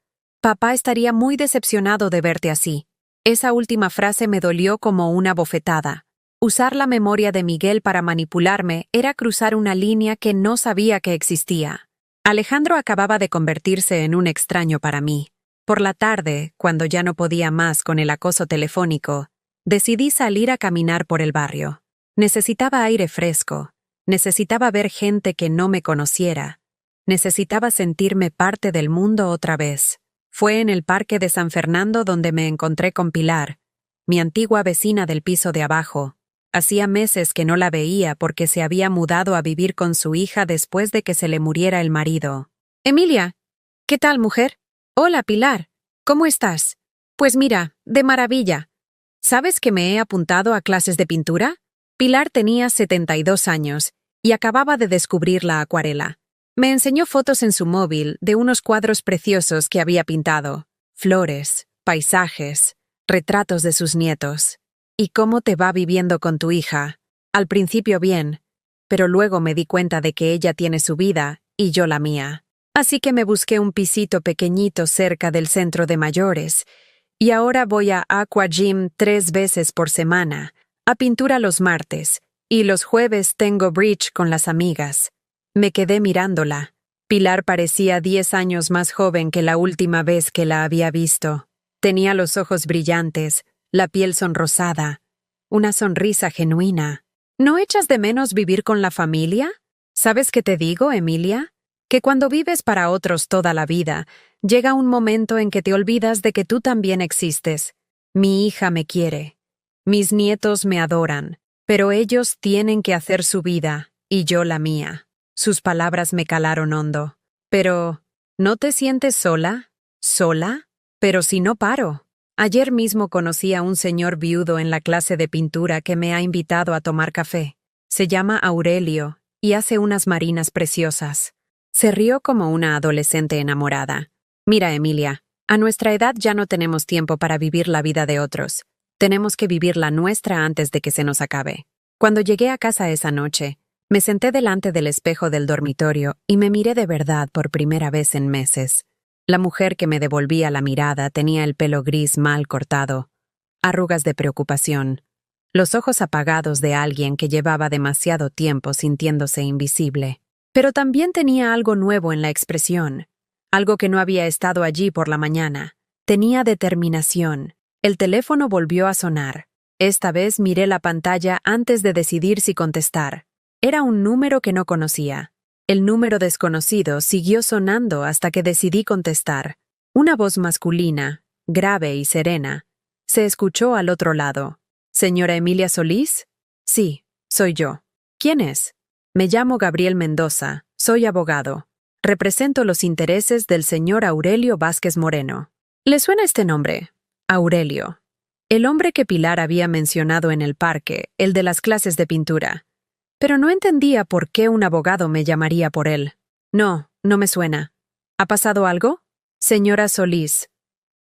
papá estaría muy decepcionado de verte así. Esa última frase me dolió como una bofetada. Usar la memoria de Miguel para manipularme era cruzar una línea que no sabía que existía. Alejandro acababa de convertirse en un extraño para mí. Por la tarde, cuando ya no podía más con el acoso telefónico, decidí salir a caminar por el barrio. Necesitaba aire fresco, necesitaba ver gente que no me conociera, necesitaba sentirme parte del mundo otra vez. Fue en el parque de San Fernando donde me encontré con Pilar, mi antigua vecina del piso de abajo. Hacía meses que no la veía porque se había mudado a vivir con su hija después de que se le muriera el marido. Emilia, ¿qué tal, mujer? Hola, Pilar. ¿Cómo estás? Pues mira, de maravilla. ¿Sabes que me he apuntado a clases de pintura? Pilar tenía 72 años y acababa de descubrir la acuarela. Me enseñó fotos en su móvil de unos cuadros preciosos que había pintado. Flores, paisajes, retratos de sus nietos. ¿Y cómo te va viviendo con tu hija? Al principio bien, pero luego me di cuenta de que ella tiene su vida y yo la mía. Así que me busqué un pisito pequeñito cerca del centro de mayores, y ahora voy a Aqua Gym 3 veces por semana, a pintura los martes, y los jueves tengo bridge con las amigas. Me quedé mirándola. Pilar parecía 10 años más joven que la última vez que la había visto. Tenía los ojos brillantes, la piel sonrosada, una sonrisa genuina. ¿No echas de menos vivir con la familia? ¿Sabes qué te digo, Emilia? Que cuando vives para otros toda la vida, llega un momento en que te olvidas de que tú también existes. Mi hija me quiere. Mis nietos me adoran, pero ellos tienen que hacer su vida, y yo la mía. Sus palabras me calaron hondo. Pero, ¿no te sientes sola? ¿Sola? Pero si no paro. Ayer mismo conocí a un señor viudo en la clase de pintura que me ha invitado a tomar café. Se llama Aurelio y hace unas marinas preciosas. Se rió como una adolescente enamorada. Mira, Emilia, A nuestra edad ya no tenemos tiempo para vivir la vida de otros. Tenemos que vivir la nuestra antes de que se nos acabe. Cuando llegué a casa esa noche, me senté delante del espejo del dormitorio y me miré de verdad por primera vez en meses. La mujer que me devolvía la mirada tenía el pelo gris mal cortado, arrugas de preocupación, los ojos apagados de alguien que llevaba demasiado tiempo sintiéndose invisible. Pero también tenía algo nuevo en la expresión, algo que no había estado allí por la mañana. Tenía determinación. El teléfono volvió a sonar. Esta vez miré la pantalla antes de decidir si contestar. Era un número que no conocía. El número desconocido siguió sonando hasta que decidí contestar. Una voz masculina, grave y serena, se escuchó al otro lado. ¿Señora Emilia Solís? Sí, soy yo. ¿Quién es? Me llamo Gabriel Mendoza, soy abogado. Represento los intereses del señor Aurelio Vázquez Moreno. ¿Le suena este nombre? Aurelio. El hombre que Pilar había mencionado en el parque, el de las clases de pintura. Pero no entendía por qué un abogado me llamaría por él. No, no me suena. ¿Ha pasado algo? Señora Solís,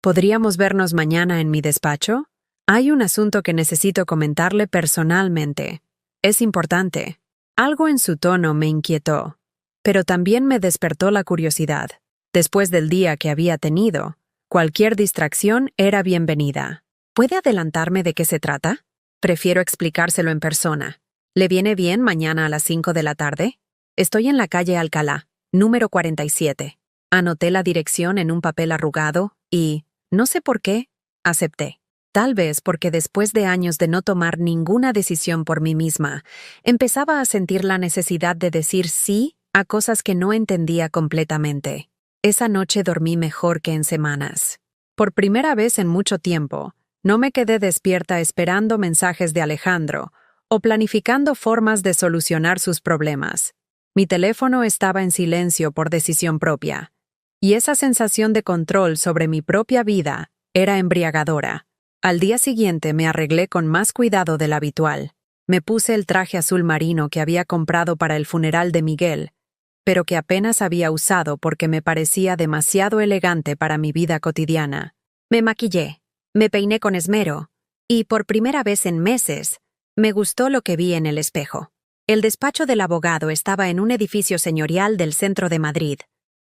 ¿podríamos vernos mañana en mi despacho? Hay un asunto que necesito comentarle personalmente. Es importante. Algo en su tono me inquietó, pero también me despertó la curiosidad. Después del día que había tenido, cualquier distracción era bienvenida. ¿Puede adelantarme de qué se trata? Prefiero explicárselo en persona. ¿Le viene bien mañana a las 5 de la tarde? Estoy en la calle Alcalá, número 47. Anoté la dirección en un papel arrugado y, no sé por qué, acepté. Tal vez porque después de años de no tomar ninguna decisión por mí misma, empezaba a sentir la necesidad de decir sí a cosas que no entendía completamente. Esa noche dormí mejor que en semanas. Por primera vez en mucho tiempo, no me quedé despierta esperando mensajes de Alejandro o planificando formas de solucionar sus problemas. Mi teléfono estaba en silencio por decisión propia, y esa sensación de control sobre mi propia vida era embriagadora. Al día siguiente me arreglé con más cuidado del habitual. Me puse el traje azul marino que había comprado para el funeral de Miguel, pero que apenas había usado porque me parecía demasiado elegante para mi vida cotidiana. Me maquillé, me peiné con esmero, y por primera vez en meses, me gustó lo que vi en el espejo. El despacho del abogado estaba en un edificio señorial del centro de Madrid,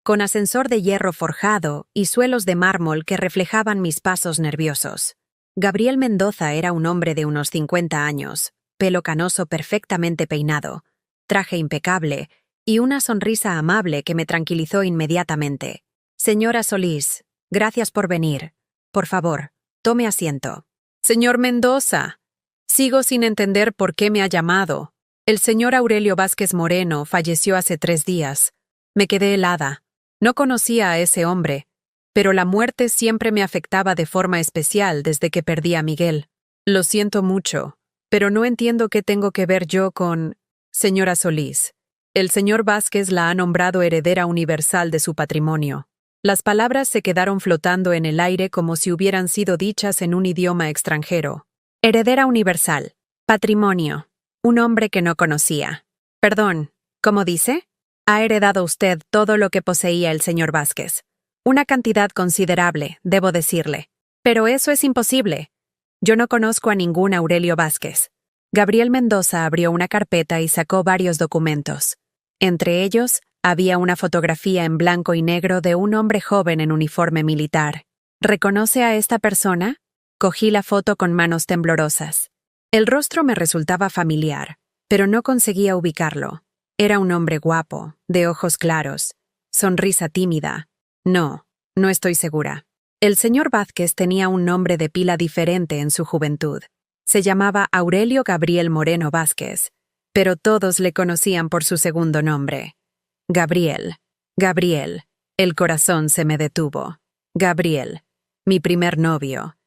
con ascensor de hierro forjado y suelos de mármol que reflejaban mis pasos nerviosos. Gabriel Mendoza era un hombre de unos 50 años, pelo canoso perfectamente peinado, traje impecable y una sonrisa amable que me tranquilizó inmediatamente. Señora Solís, gracias por venir. Por favor, tome asiento. Señor Mendoza, sigo sin entender por qué me ha llamado. El señor Aurelio Vázquez Moreno falleció hace 3 días. Me quedé helada. No conocía a ese hombre, pero la muerte siempre me afectaba de forma especial desde que perdí a Miguel. Lo siento mucho, pero no entiendo qué tengo que ver yo con... Señora Solís, el señor Vázquez la ha nombrado heredera universal de su patrimonio. Las palabras se quedaron flotando en el aire como si hubieran sido dichas en un idioma extranjero. Heredera universal. Patrimonio. Un hombre que no conocía. Perdón, ¿cómo dice? Ha heredado usted todo lo que poseía el señor Vázquez. Una cantidad considerable, debo decirle. Pero eso es imposible. Yo no conozco a ningún Aurelio Vázquez. Gabriel Mendoza abrió una carpeta y sacó varios documentos. Entre ellos, había una fotografía en blanco y negro de un hombre joven en uniforme militar. ¿Reconoce a esta persona? Cogí la foto con manos temblorosas. El rostro me resultaba familiar, pero no conseguía ubicarlo. Era un hombre guapo, de ojos claros, sonrisa tímida. No, no estoy segura. El señor Vázquez tenía un nombre de pila diferente en su juventud. Se llamaba Aurelio Gabriel Moreno Vázquez, pero todos le conocían por su segundo nombre. Gabriel. Gabriel. El corazón se me detuvo. Gabriel. Mi primer novio.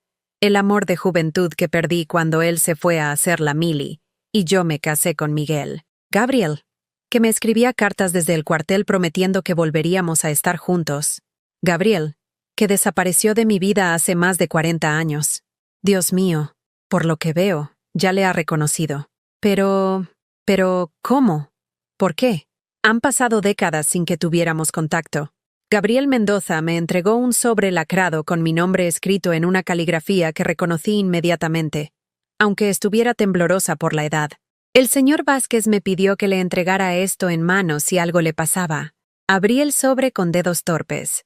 El amor de juventud que perdí cuando él se fue a hacer la mili, y yo me casé con Miguel. Gabriel, que me escribía cartas desde el cuartel prometiendo que volveríamos a estar juntos. Gabriel, que desapareció de mi vida hace más de 40 años. Dios mío, por lo que veo, ya le ha reconocido. Pero, ¿cómo? ¿Por qué? Han pasado décadas sin que tuviéramos contacto. Gabriel Mendoza me entregó un sobre lacrado con mi nombre escrito en una caligrafía que reconocí inmediatamente, aunque estuviera temblorosa por la edad. El señor Vázquez me pidió que le entregara esto en mano si algo le pasaba. Abrí el sobre con dedos torpes.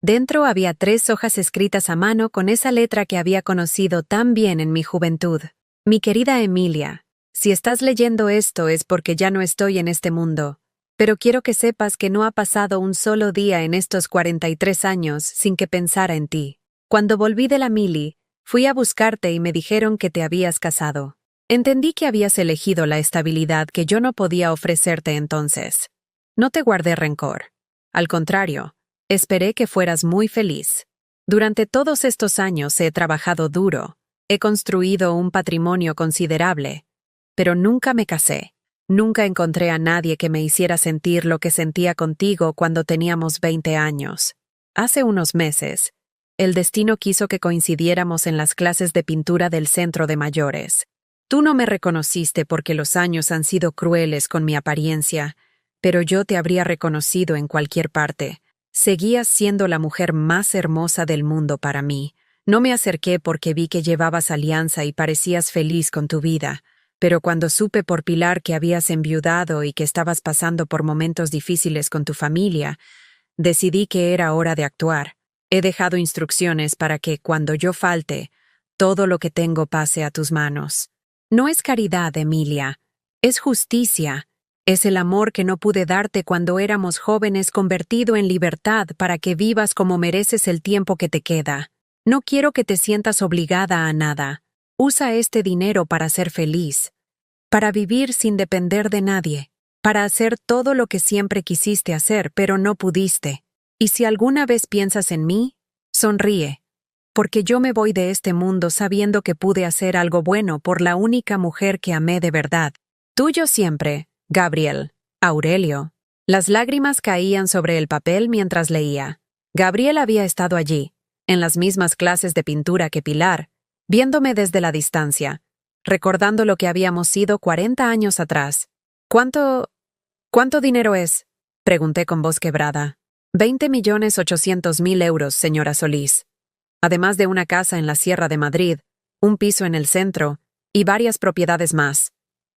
Dentro había 3 hojas escritas a mano con esa letra que había conocido tan bien en mi juventud. Mi querida Emilia, si estás leyendo esto es porque ya no estoy en este mundo. Pero quiero que sepas que no ha pasado un solo día en estos 43 años sin que pensara en ti. Cuando volví de la mili, fui a buscarte y me dijeron que te habías casado. Entendí que habías elegido la estabilidad que yo no podía ofrecerte entonces. No te guardé rencor. Al contrario, esperé que fueras muy feliz. Durante todos estos años he trabajado duro, he construido un patrimonio considerable, pero nunca me casé. Nunca encontré a nadie que me hiciera sentir lo que sentía contigo cuando teníamos 20 años. Hace unos meses, el destino quiso que coincidiéramos en las clases de pintura del centro de mayores. Tú no me reconociste porque los años han sido crueles con mi apariencia, pero yo te habría reconocido en cualquier parte. Seguías siendo la mujer más hermosa del mundo para mí. No me acerqué porque vi que llevabas alianza y parecías feliz con tu vida. Pero cuando supe por Pilar que habías enviudado y que estabas pasando por momentos difíciles con tu familia, decidí que era hora de actuar. He dejado instrucciones para que, cuando yo falte, todo lo que tengo pase a tus manos. No es caridad, Emilia. Es justicia. Es el amor que no pude darte cuando éramos jóvenes convertido en libertad para que vivas como mereces el tiempo que te queda. No quiero que te sientas obligada a nada. Usa este dinero para ser feliz, para vivir sin depender de nadie, para hacer todo lo que siempre quisiste hacer, pero no pudiste. Y si alguna vez piensas en mí, sonríe, porque yo me voy de este mundo sabiendo que pude hacer algo bueno por la única mujer que amé de verdad. Tuyo siempre, Gabriel. Aurelio. Las lágrimas caían sobre el papel mientras leía. Gabriel había estado allí, en las mismas clases de pintura que Pilar, viéndome desde la distancia, recordando lo que habíamos sido 40 años atrás. ¿Cuánto dinero es?, pregunté con voz quebrada. 20.800.000 euros, señora Solís. Además de una casa en la Sierra de Madrid, un piso en el centro y varias propiedades más.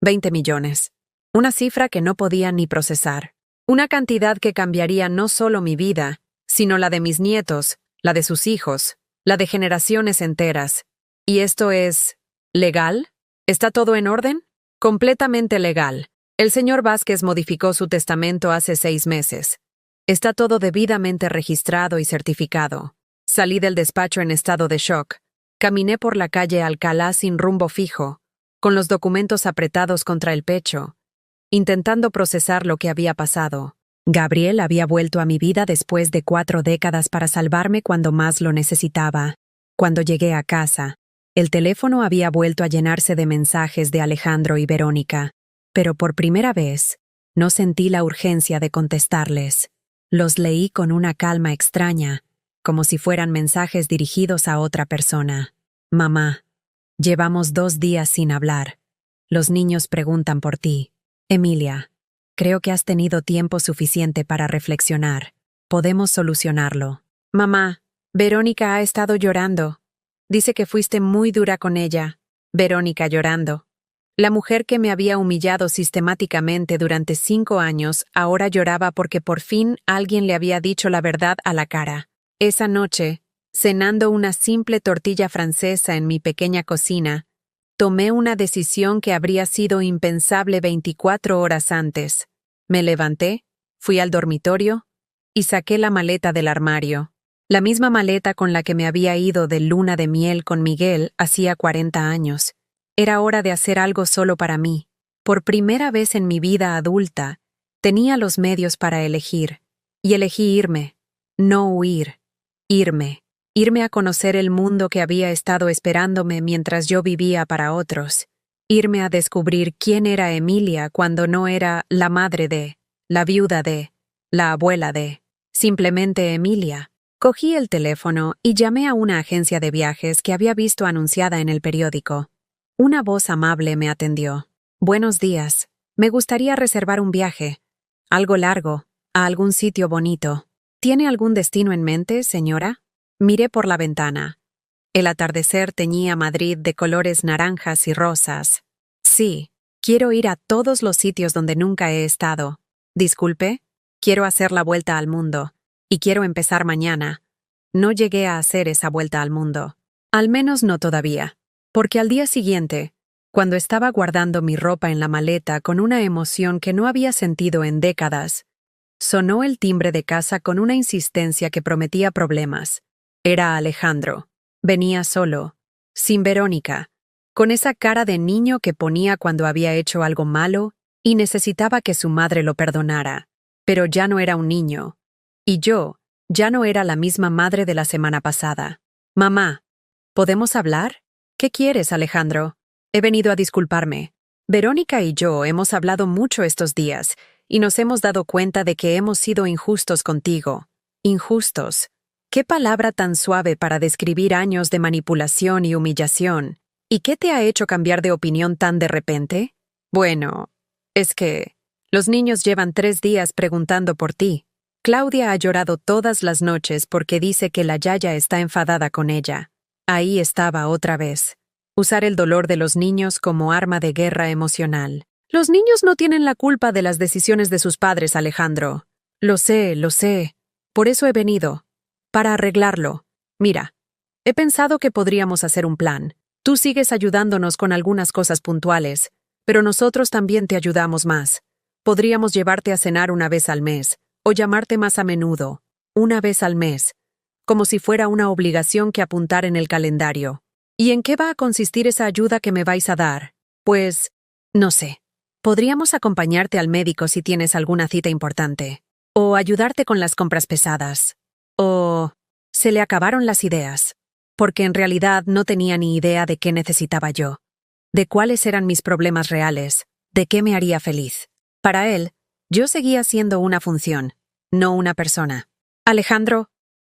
20 millones. Una cifra que no podía ni procesar. Una cantidad que cambiaría no solo mi vida, sino la de mis nietos, la de sus hijos, la de generaciones enteras. ¿Y esto es legal? ¿Está todo en orden? Completamente legal. El señor Vázquez modificó su testamento hace 6 meses. Está todo debidamente registrado y certificado. Salí del despacho en estado de shock. Caminé por la calle Alcalá sin rumbo fijo, con los documentos apretados contra el pecho, intentando procesar lo que había pasado. Gabriel había vuelto a mi vida después de 4 décadas para salvarme cuando más lo necesitaba. Cuando llegué a casa, el teléfono había vuelto a llenarse de mensajes de Alejandro y Verónica, pero por primera vez no sentí la urgencia de contestarles. Los leí con una calma extraña, como si fueran mensajes dirigidos a otra persona. Mamá, llevamos 2 días sin hablar. Los niños preguntan por ti. Emilia, creo que has tenido tiempo suficiente para reflexionar. Podemos solucionarlo. Mamá, Verónica ha estado llorando. Dice que fuiste muy dura con ella. Verónica llorando. La mujer que me había humillado sistemáticamente durante 5 años ahora lloraba porque por fin alguien le había dicho la verdad a la cara. Esa noche, cenando una simple tortilla francesa en mi pequeña cocina, tomé una decisión que habría sido impensable 24 horas antes. Me levanté, fui al dormitorio y saqué la maleta del armario. La misma maleta con la que me había ido de luna de miel con Miguel hacía 40 años. Era hora de hacer algo solo para mí. Por primera vez en mi vida adulta, tenía los medios para elegir. Y elegí irme, no huir. Irme a conocer el mundo que había estado esperándome mientras yo vivía para otros. Irme a descubrir quién era Emilia cuando no era la madre de, la viuda de, la abuela de, simplemente Emilia. Cogí el teléfono y llamé a una agencia de viajes que había visto anunciada en el periódico. Una voz amable me atendió. Buenos días. Me gustaría reservar un viaje. Algo largo, a algún sitio bonito. ¿Tiene algún destino en mente, señora? Miré por la ventana. El atardecer teñía Madrid de colores naranjas y rosas. Sí, quiero ir a todos los sitios donde nunca he estado. Disculpe, quiero hacer la vuelta al mundo. Y quiero empezar mañana. No llegué a hacer esa vuelta al mundo. Al menos no todavía. Porque al día siguiente, cuando estaba guardando mi ropa en la maleta con una emoción que no había sentido en décadas, sonó el timbre de casa con una insistencia que prometía problemas. Era Alejandro. Venía solo, sin Verónica, con esa cara de niño que ponía cuando había hecho algo malo y necesitaba que su madre lo perdonara. Pero ya no era un niño. Y yo ya no era la misma madre de la semana pasada. Mamá, ¿podemos hablar? ¿Qué quieres, Alejandro? He venido a disculparme. Verónica y yo hemos hablado mucho estos días y nos hemos dado cuenta de que hemos sido injustos contigo. Injustos. ¿Qué palabra tan suave para describir años de manipulación y humillación? ¿Y qué te ha hecho cambiar de opinión tan de repente? Bueno, es que los niños llevan 3 días preguntando por ti. Claudia ha llorado todas las noches porque dice que la Yaya está enfadada con ella. Ahí estaba otra vez. Usar el dolor de los niños como arma de guerra emocional. Los niños no tienen la culpa de las decisiones de sus padres, Alejandro. Lo sé, lo sé. Por eso he venido. Para arreglarlo. Mira, he pensado que podríamos hacer un plan. Tú sigues ayudándonos con algunas cosas puntuales, pero nosotros también te ayudamos más. Podríamos llevarte a cenar una vez al mes, o llamarte más a menudo, una vez al mes, como si fuera una obligación que apuntar en el calendario. ¿Y en qué va a consistir esa ayuda que me vais a dar? Pues, no sé. Podríamos acompañarte al médico si tienes alguna cita importante, o ayudarte con las compras pesadas. O se le acabaron las ideas, porque en realidad no tenía ni idea de qué necesitaba yo, de cuáles eran mis problemas reales, de qué me haría feliz. Para él, yo seguía siendo una función, no una persona. Alejandro,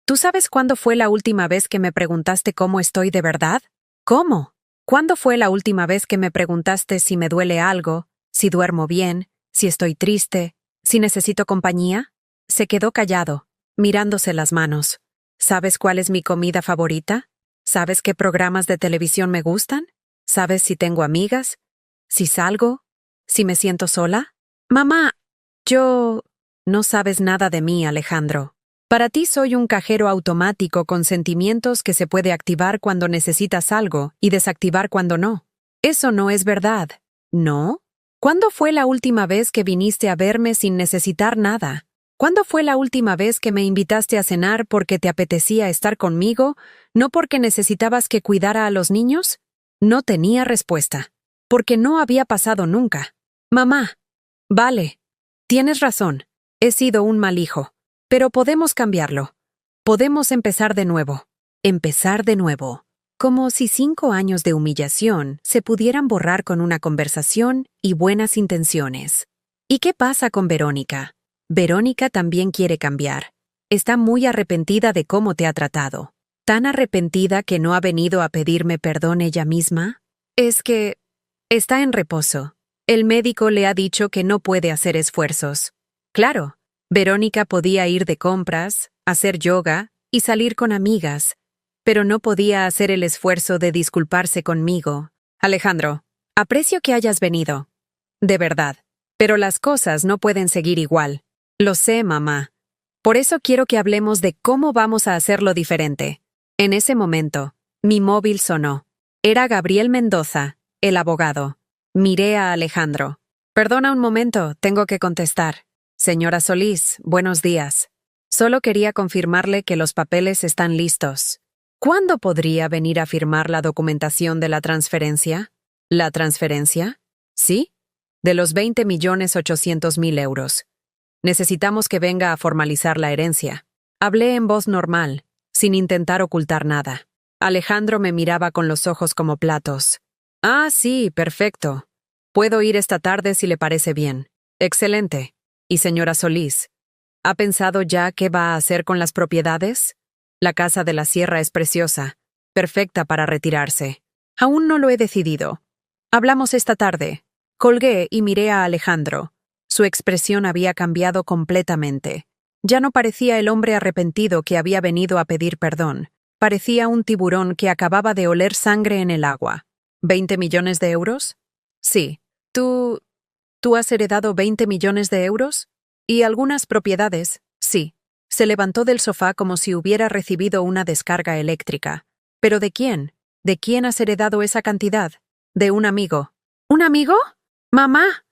¿tú sabes cuándo fue la última vez que me preguntaste cómo estoy de verdad? ¿Cómo? ¿Cuándo fue la última vez que me preguntaste si me duele algo, si duermo bien, si estoy triste, si necesito compañía? Se quedó callado, mirándose las manos. ¿Sabes cuál es mi comida favorita? ¿Sabes qué programas de televisión me gustan? ¿Sabes si tengo amigas? ¿Si salgo? ¿Si me siento sola? Mamá, no sabes nada de mí, Alejandro. Para ti soy un cajero automático con sentimientos que se puede activar cuando necesitas algo y desactivar cuando no. Eso no es verdad. ¿No? ¿Cuándo fue la última vez que viniste a verme sin necesitar nada? ¿Cuándo fue la última vez que me invitaste a cenar porque te apetecía estar conmigo, no porque necesitabas que cuidara a los niños? No tenía respuesta, porque no había pasado nunca. Mamá, vale, tienes razón, he sido un mal hijo, pero podemos cambiarlo. Podemos empezar de nuevo. Empezar de nuevo. Como si 5 años de humillación se pudieran borrar con una conversación y buenas intenciones. ¿Y qué pasa con Verónica? Verónica también quiere cambiar. Está muy arrepentida de cómo te ha tratado. ¿Tan arrepentida que no ha venido a pedirme perdón ella misma? Es que está en reposo. El médico le ha dicho que no puede hacer esfuerzos. Claro, Verónica podía ir de compras, hacer yoga y salir con amigas, pero no podía hacer el esfuerzo de disculparse conmigo. Alejandro, aprecio que hayas venido. De verdad. Pero las cosas no pueden seguir igual. Lo sé, mamá. Por eso quiero que hablemos de cómo vamos a hacerlo diferente. En ese momento, mi móvil sonó. Era Gabriel Mendoza, el abogado. Miré a Alejandro. Perdona un momento, tengo que contestar. Señora Solís, buenos días. Solo quería confirmarle que los papeles están listos. ¿Cuándo podría venir a firmar la documentación de la transferencia? ¿La transferencia? ¿Sí? De los 20.800.000 euros. Necesitamos que venga a formalizar la herencia. Hablé en voz normal, sin intentar ocultar nada. Alejandro me miraba con los ojos como platos. Ah, sí, perfecto. Puedo ir esta tarde si le parece bien. Excelente. Y señora Solís, ¿ha pensado ya qué va a hacer con las propiedades? La casa de la sierra es preciosa, perfecta para retirarse. Aún no lo he decidido. Hablamos esta tarde. Colgué y miré a Alejandro. Su expresión había cambiado completamente. Ya no parecía el hombre arrepentido que había venido a pedir perdón. Parecía un tiburón que acababa de oler sangre en el agua. ¿20 millones de euros? Sí. ¿Tú has heredado 20 millones de euros? Y algunas propiedades, sí. Se levantó del sofá como si hubiera recibido una descarga eléctrica. ¿Pero de quién? ¿De quién has heredado esa cantidad? De un amigo. ¿Un amigo? Mamá,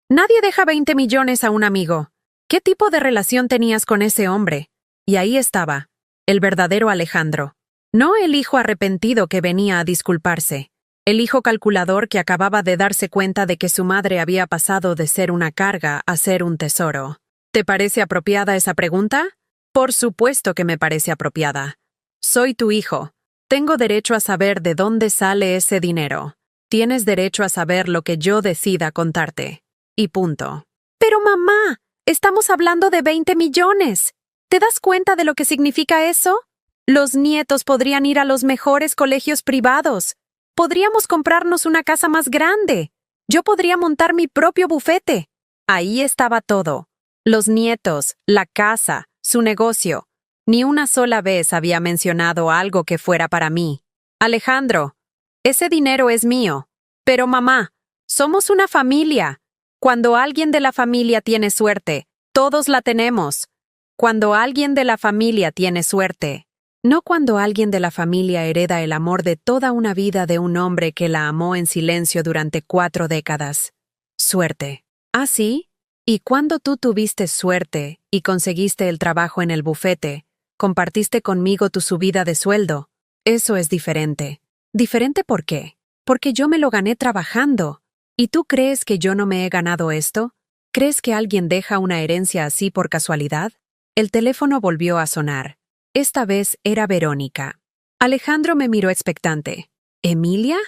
nadie deja 20 millones a un amigo. ¿Qué tipo de relación tenías con ese hombre? Y ahí estaba, el verdadero Alejandro. No el hijo arrepentido que venía a disculparse. El hijo calculador que acababa de darse cuenta de que su madre había pasado de ser una carga a ser un tesoro. ¿Te parece apropiada esa pregunta? Por supuesto que me parece apropiada. Soy tu hijo. Tengo derecho a saber de dónde sale ese dinero. Tienes derecho a saber lo que yo decida contarte. Y punto. Pero mamá, estamos hablando de 20 millones. ¿Te das cuenta de lo que significa eso? Los nietos podrían ir a los mejores colegios privados. Podríamos comprarnos una casa más grande. Yo podría montar mi propio bufete. Ahí estaba todo. Los nietos, la casa, su negocio. Ni una sola vez había mencionado algo que fuera para mí. Alejandro, ese dinero es mío. Pero mamá, somos una familia. Cuando alguien de la familia tiene suerte, todos la tenemos. Cuando alguien de la familia tiene suerte. No cuando alguien de la familia hereda el amor de toda una vida de un hombre que la amó en silencio durante 4 décadas. Suerte. ¿Ah, sí? Y cuando tú tuviste suerte y conseguiste el trabajo en el bufete, compartiste conmigo tu subida de sueldo. Eso es diferente. ¿Diferente por qué? Porque yo me lo gané trabajando. ¿Y tú crees que yo no me he ganado esto? ¿Crees que alguien deja una herencia así por casualidad? El teléfono volvió a sonar. Esta vez era Verónica. Alejandro me miró expectante. ¿Emilia?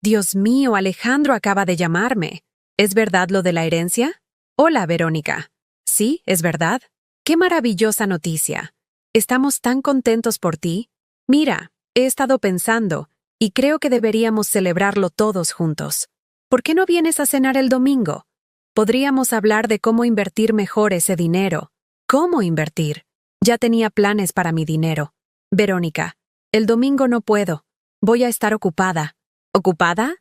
Dios mío, Alejandro acaba de llamarme. ¿Es verdad lo de la herencia? Hola, Verónica. Sí, es verdad. ¡Qué maravillosa noticia! Estamos tan contentos por ti. Mira, he estado pensando, y creo que deberíamos celebrarlo todos juntos. ¿Por qué no vienes a cenar el domingo? Podríamos hablar de cómo invertir mejor ese dinero. ¿Cómo invertir? Ya tenía planes para mi dinero. Verónica, el domingo no puedo. Voy a estar ocupada. ¿Ocupada?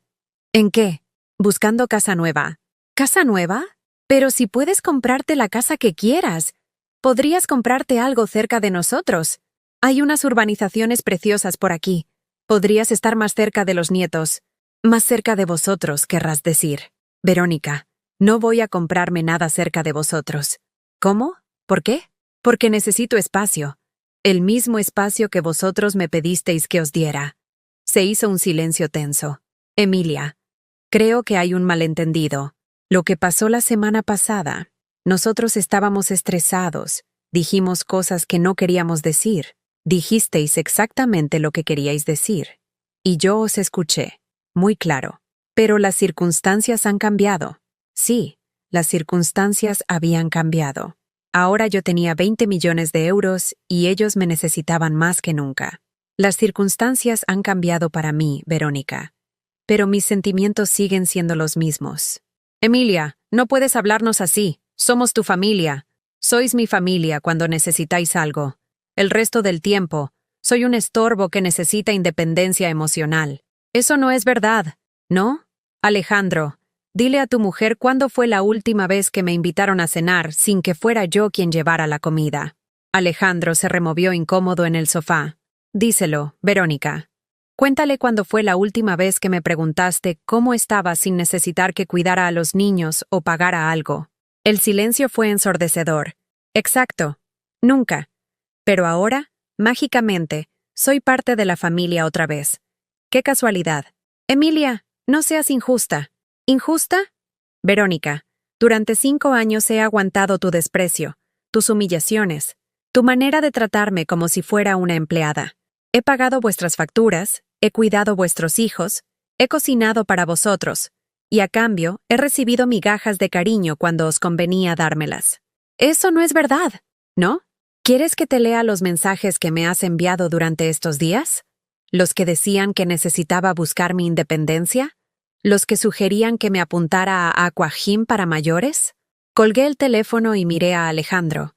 ¿En qué? Buscando casa nueva. ¿Casa nueva? Pero si puedes comprarte la casa que quieras. Podrías comprarte algo cerca de nosotros. Hay unas urbanizaciones preciosas por aquí. Podrías estar más cerca de los nietos. Más cerca de vosotros, querrás decir. Verónica, no voy a comprarme nada cerca de vosotros. ¿Cómo? ¿Por qué? Porque necesito espacio. El mismo espacio que vosotros me pedisteis que os diera. Se hizo un silencio tenso. Emilia, creo que hay un malentendido. Lo que pasó la semana pasada. Nosotros estábamos estresados. Dijimos cosas que no queríamos decir. Dijisteis exactamente lo que queríais decir. Y yo os escuché. Muy claro. Pero las circunstancias han cambiado. Sí, las circunstancias habían cambiado. Ahora yo tenía 20 millones de euros y ellos me necesitaban más que nunca. Las circunstancias han cambiado para mí, Verónica. Pero mis sentimientos siguen siendo los mismos. Emilia, no puedes hablarnos así. Somos tu familia. Sois mi familia cuando necesitáis algo. El resto del tiempo, soy un estorbo que necesita independencia emocional. Eso no es verdad, ¿no? Alejandro, dile a tu mujer cuándo fue la última vez que me invitaron a cenar sin que fuera yo quien llevara la comida. Alejandro se removió incómodo en el sofá. Díselo, Verónica. Cuéntale cuándo fue la última vez que me preguntaste cómo estaba sin necesitar que cuidara a los niños o pagara algo. El silencio fue ensordecedor. Exacto. Nunca. Pero ahora, mágicamente, soy parte de la familia otra vez. ¡Qué casualidad! Emilia, no seas injusta. ¿Injusta? Verónica, durante 5 años he aguantado tu desprecio, tus humillaciones, tu manera de tratarme como si fuera una empleada. He pagado vuestras facturas, he cuidado vuestros hijos, he cocinado para vosotros, y a cambio he recibido migajas de cariño cuando os convenía dármelas. Eso no es verdad, ¿no? ¿Quieres que te lea los mensajes que me has enviado durante estos días? ¿Los que decían que necesitaba buscar mi independencia? ¿Los que sugerían que me apuntara a Aqua Gym para mayores? Colgué el teléfono y miré a Alejandro.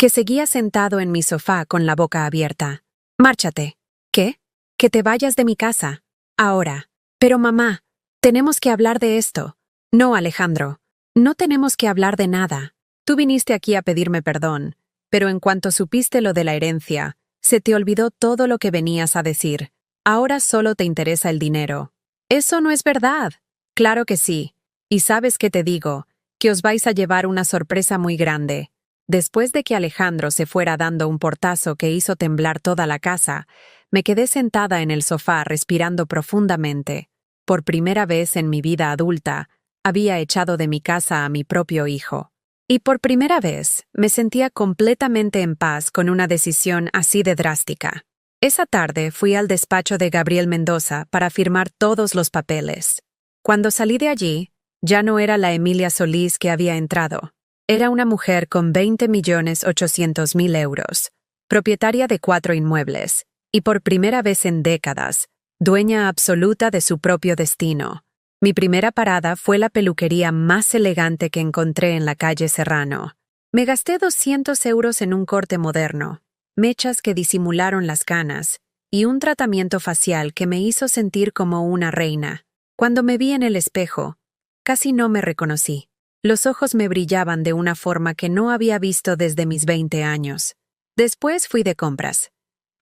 que seguía sentado en mi sofá con la boca abierta. Márchate. ¿Qué? Que te vayas de mi casa. Ahora. Pero mamá, tenemos que hablar de esto. No, Alejandro. No tenemos que hablar de nada. Tú viniste aquí a pedirme perdón, pero en cuanto supiste lo de la herencia, se te olvidó todo lo que venías a decir. Ahora solo te interesa el dinero. Eso no es verdad. Claro que sí. Y sabes qué te digo, que os vais a llevar una sorpresa muy grande. Después de que Alejandro se fuera dando un portazo que hizo temblar toda la casa, me quedé sentada en el sofá respirando profundamente. Por primera vez en mi vida adulta, había echado de mi casa a mi propio hijo. Y por primera vez me sentía completamente en paz con una decisión así de drástica. Esa tarde fui al despacho de Gabriel Mendoza para firmar todos los papeles. Cuando salí de allí, ya no era la Emilia Solís que había entrado. Era una mujer con 20.800.000 euros, propietaria de 4 inmuebles, y por primera vez en décadas, dueña absoluta de su propio destino. Mi primera parada fue la peluquería más elegante que encontré en la calle Serrano. Me gasté 200 euros en un corte moderno, mechas que disimularon las canas, y un tratamiento facial que me hizo sentir como una reina. Cuando me vi en el espejo, casi no me reconocí. Los ojos me brillaban de una forma que no había visto desde mis 20 años. Después fui de compras.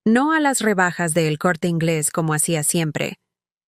No a las rebajas de El Corte Inglés como hacía siempre,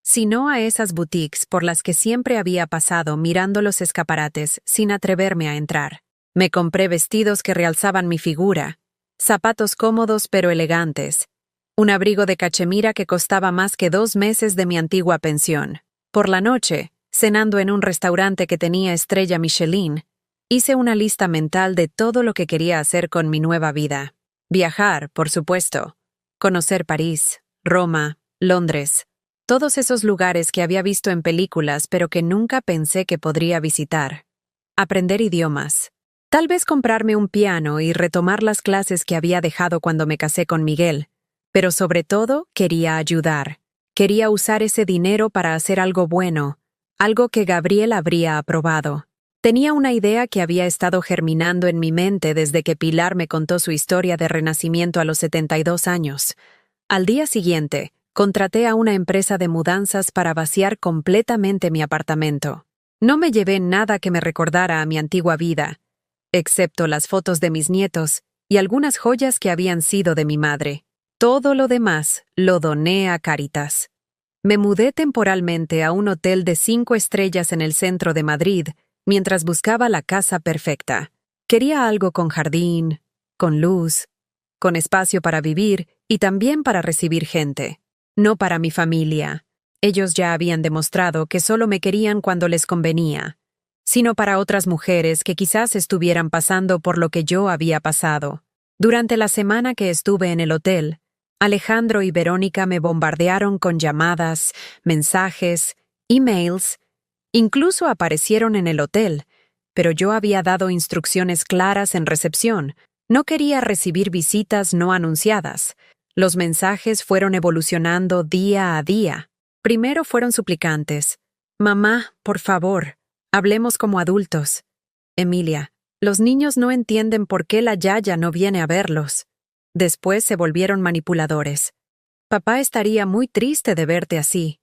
sino a esas boutiques por las que siempre había pasado mirando los escaparates sin atreverme a entrar. Me compré vestidos que realzaban mi figura, zapatos cómodos pero elegantes, un abrigo de cachemira que costaba más que 2 meses de mi antigua pensión. Por la noche, cenando en un restaurante que tenía estrella Michelin, hice una lista mental de todo lo que quería hacer con mi nueva vida. Viajar, por supuesto. Conocer París, Roma, Londres, todos esos lugares que había visto en películas pero que nunca pensé que podría visitar. Aprender idiomas. Tal vez comprarme un piano y retomar las clases que había dejado cuando me casé con Miguel. Pero sobre todo, quería ayudar. Quería usar ese dinero para hacer algo bueno, algo que Gabriel habría aprobado. Tenía una idea que había estado germinando en mi mente desde que Pilar me contó su historia de renacimiento a los 72 años. Al día siguiente, contraté a una empresa de mudanzas para vaciar completamente mi apartamento. No me llevé nada que me recordara a mi antigua vida, excepto las fotos de mis nietos y algunas joyas que habían sido de mi madre. Todo lo demás lo doné a Cáritas. Me mudé temporalmente a un hotel de 5 estrellas en el centro de Madrid mientras buscaba la casa perfecta. Quería algo con jardín, con luz, con espacio para vivir y también para recibir gente. No para mi familia. Ellos ya habían demostrado que solo me querían cuando les convenía, sino para otras mujeres que quizás estuvieran pasando por lo que yo había pasado. Durante la semana que estuve en el hotel, Alejandro y Verónica me bombardearon con llamadas, mensajes, emails, incluso aparecieron en el hotel, pero yo había dado instrucciones claras en recepción. No quería recibir visitas no anunciadas. Los mensajes fueron evolucionando día a día. Primero fueron suplicantes. Mamá, por favor, hablemos como adultos. Emilia, los niños no entienden por qué la Yaya no viene a verlos. Después se volvieron manipuladores. Papá estaría muy triste de verte así.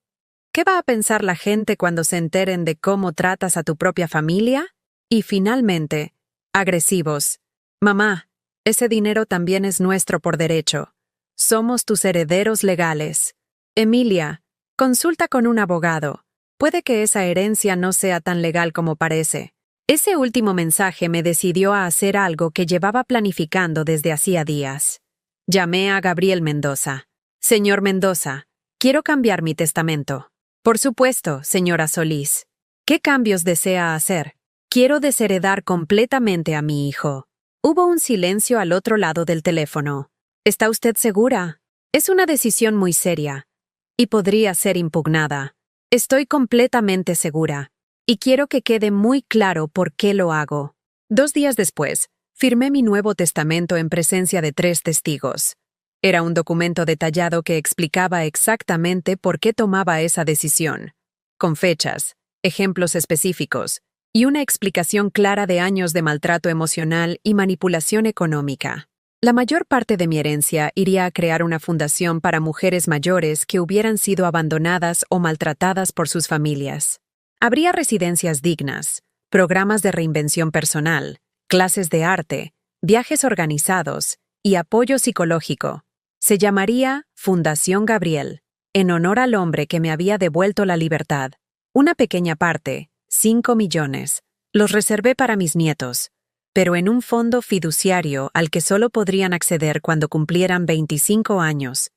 ¿Qué va a pensar la gente cuando se enteren de cómo tratas a tu propia familia? Y finalmente, agresivos. Mamá, ese dinero también es nuestro por derecho. Somos tus herederos legales. Emilia, consulta con un abogado. Puede que esa herencia no sea tan legal como parece. Ese último mensaje me decidió a hacer algo que llevaba planificando desde hacía días. Llamé a Gabriel Mendoza. Señor Mendoza, quiero cambiar mi testamento. Por supuesto, señora Solís. ¿Qué cambios desea hacer? Quiero desheredar completamente a mi hijo. Hubo un silencio al otro lado del teléfono. ¿Está usted segura? Es una decisión muy seria y podría ser impugnada. Estoy completamente segura y quiero que quede muy claro por qué lo hago. 2 días después, firmé mi nuevo testamento en presencia de 3 testigos. Era un documento detallado que explicaba exactamente por qué tomaba esa decisión, con fechas, ejemplos específicos y una explicación clara de años de maltrato emocional y manipulación económica. La mayor parte de mi herencia iría a crear una fundación para mujeres mayores que hubieran sido abandonadas o maltratadas por sus familias. Habría residencias dignas, programas de reinvención personal, clases de arte, viajes organizados y apoyo psicológico. Se llamaría Fundación Gabriel, en honor al hombre que me había devuelto la libertad. Una pequeña parte, 5 millones, los reservé para mis nietos, pero en un fondo fiduciario al que solo podrían acceder cuando cumplieran 25 años,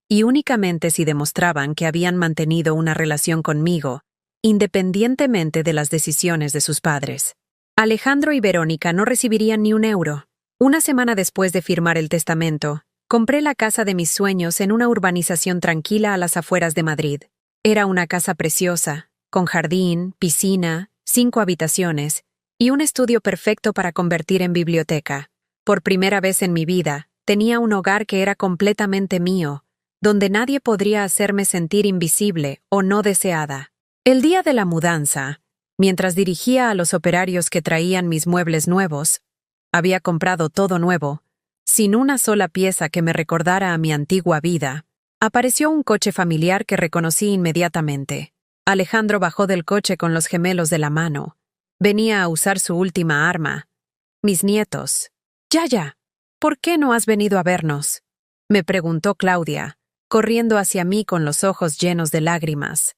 y únicamente si demostraban que habían mantenido una relación conmigo, independientemente de las decisiones de sus padres. Alejandro y Verónica no recibirían ni un euro. Una semana después de firmar el testamento, compré la casa de mis sueños en una urbanización tranquila a las afueras de Madrid. Era una casa preciosa, con jardín, piscina, 5 habitaciones y un estudio perfecto para convertir en biblioteca. Por primera vez en mi vida, tenía un hogar que era completamente mío, donde nadie podría hacerme sentir invisible o no deseada. El día de la mudanza, mientras dirigía a los operarios que traían mis muebles nuevos, había comprado todo nuevo, sin una sola pieza que me recordara a mi antigua vida, apareció un coche familiar que reconocí inmediatamente. Alejandro bajó del coche con los gemelos de la mano. Venía a usar su última arma. Mis nietos. Yaya, ¿por qué no has venido a vernos?, me preguntó Claudia, corriendo hacia mí con los ojos llenos de lágrimas.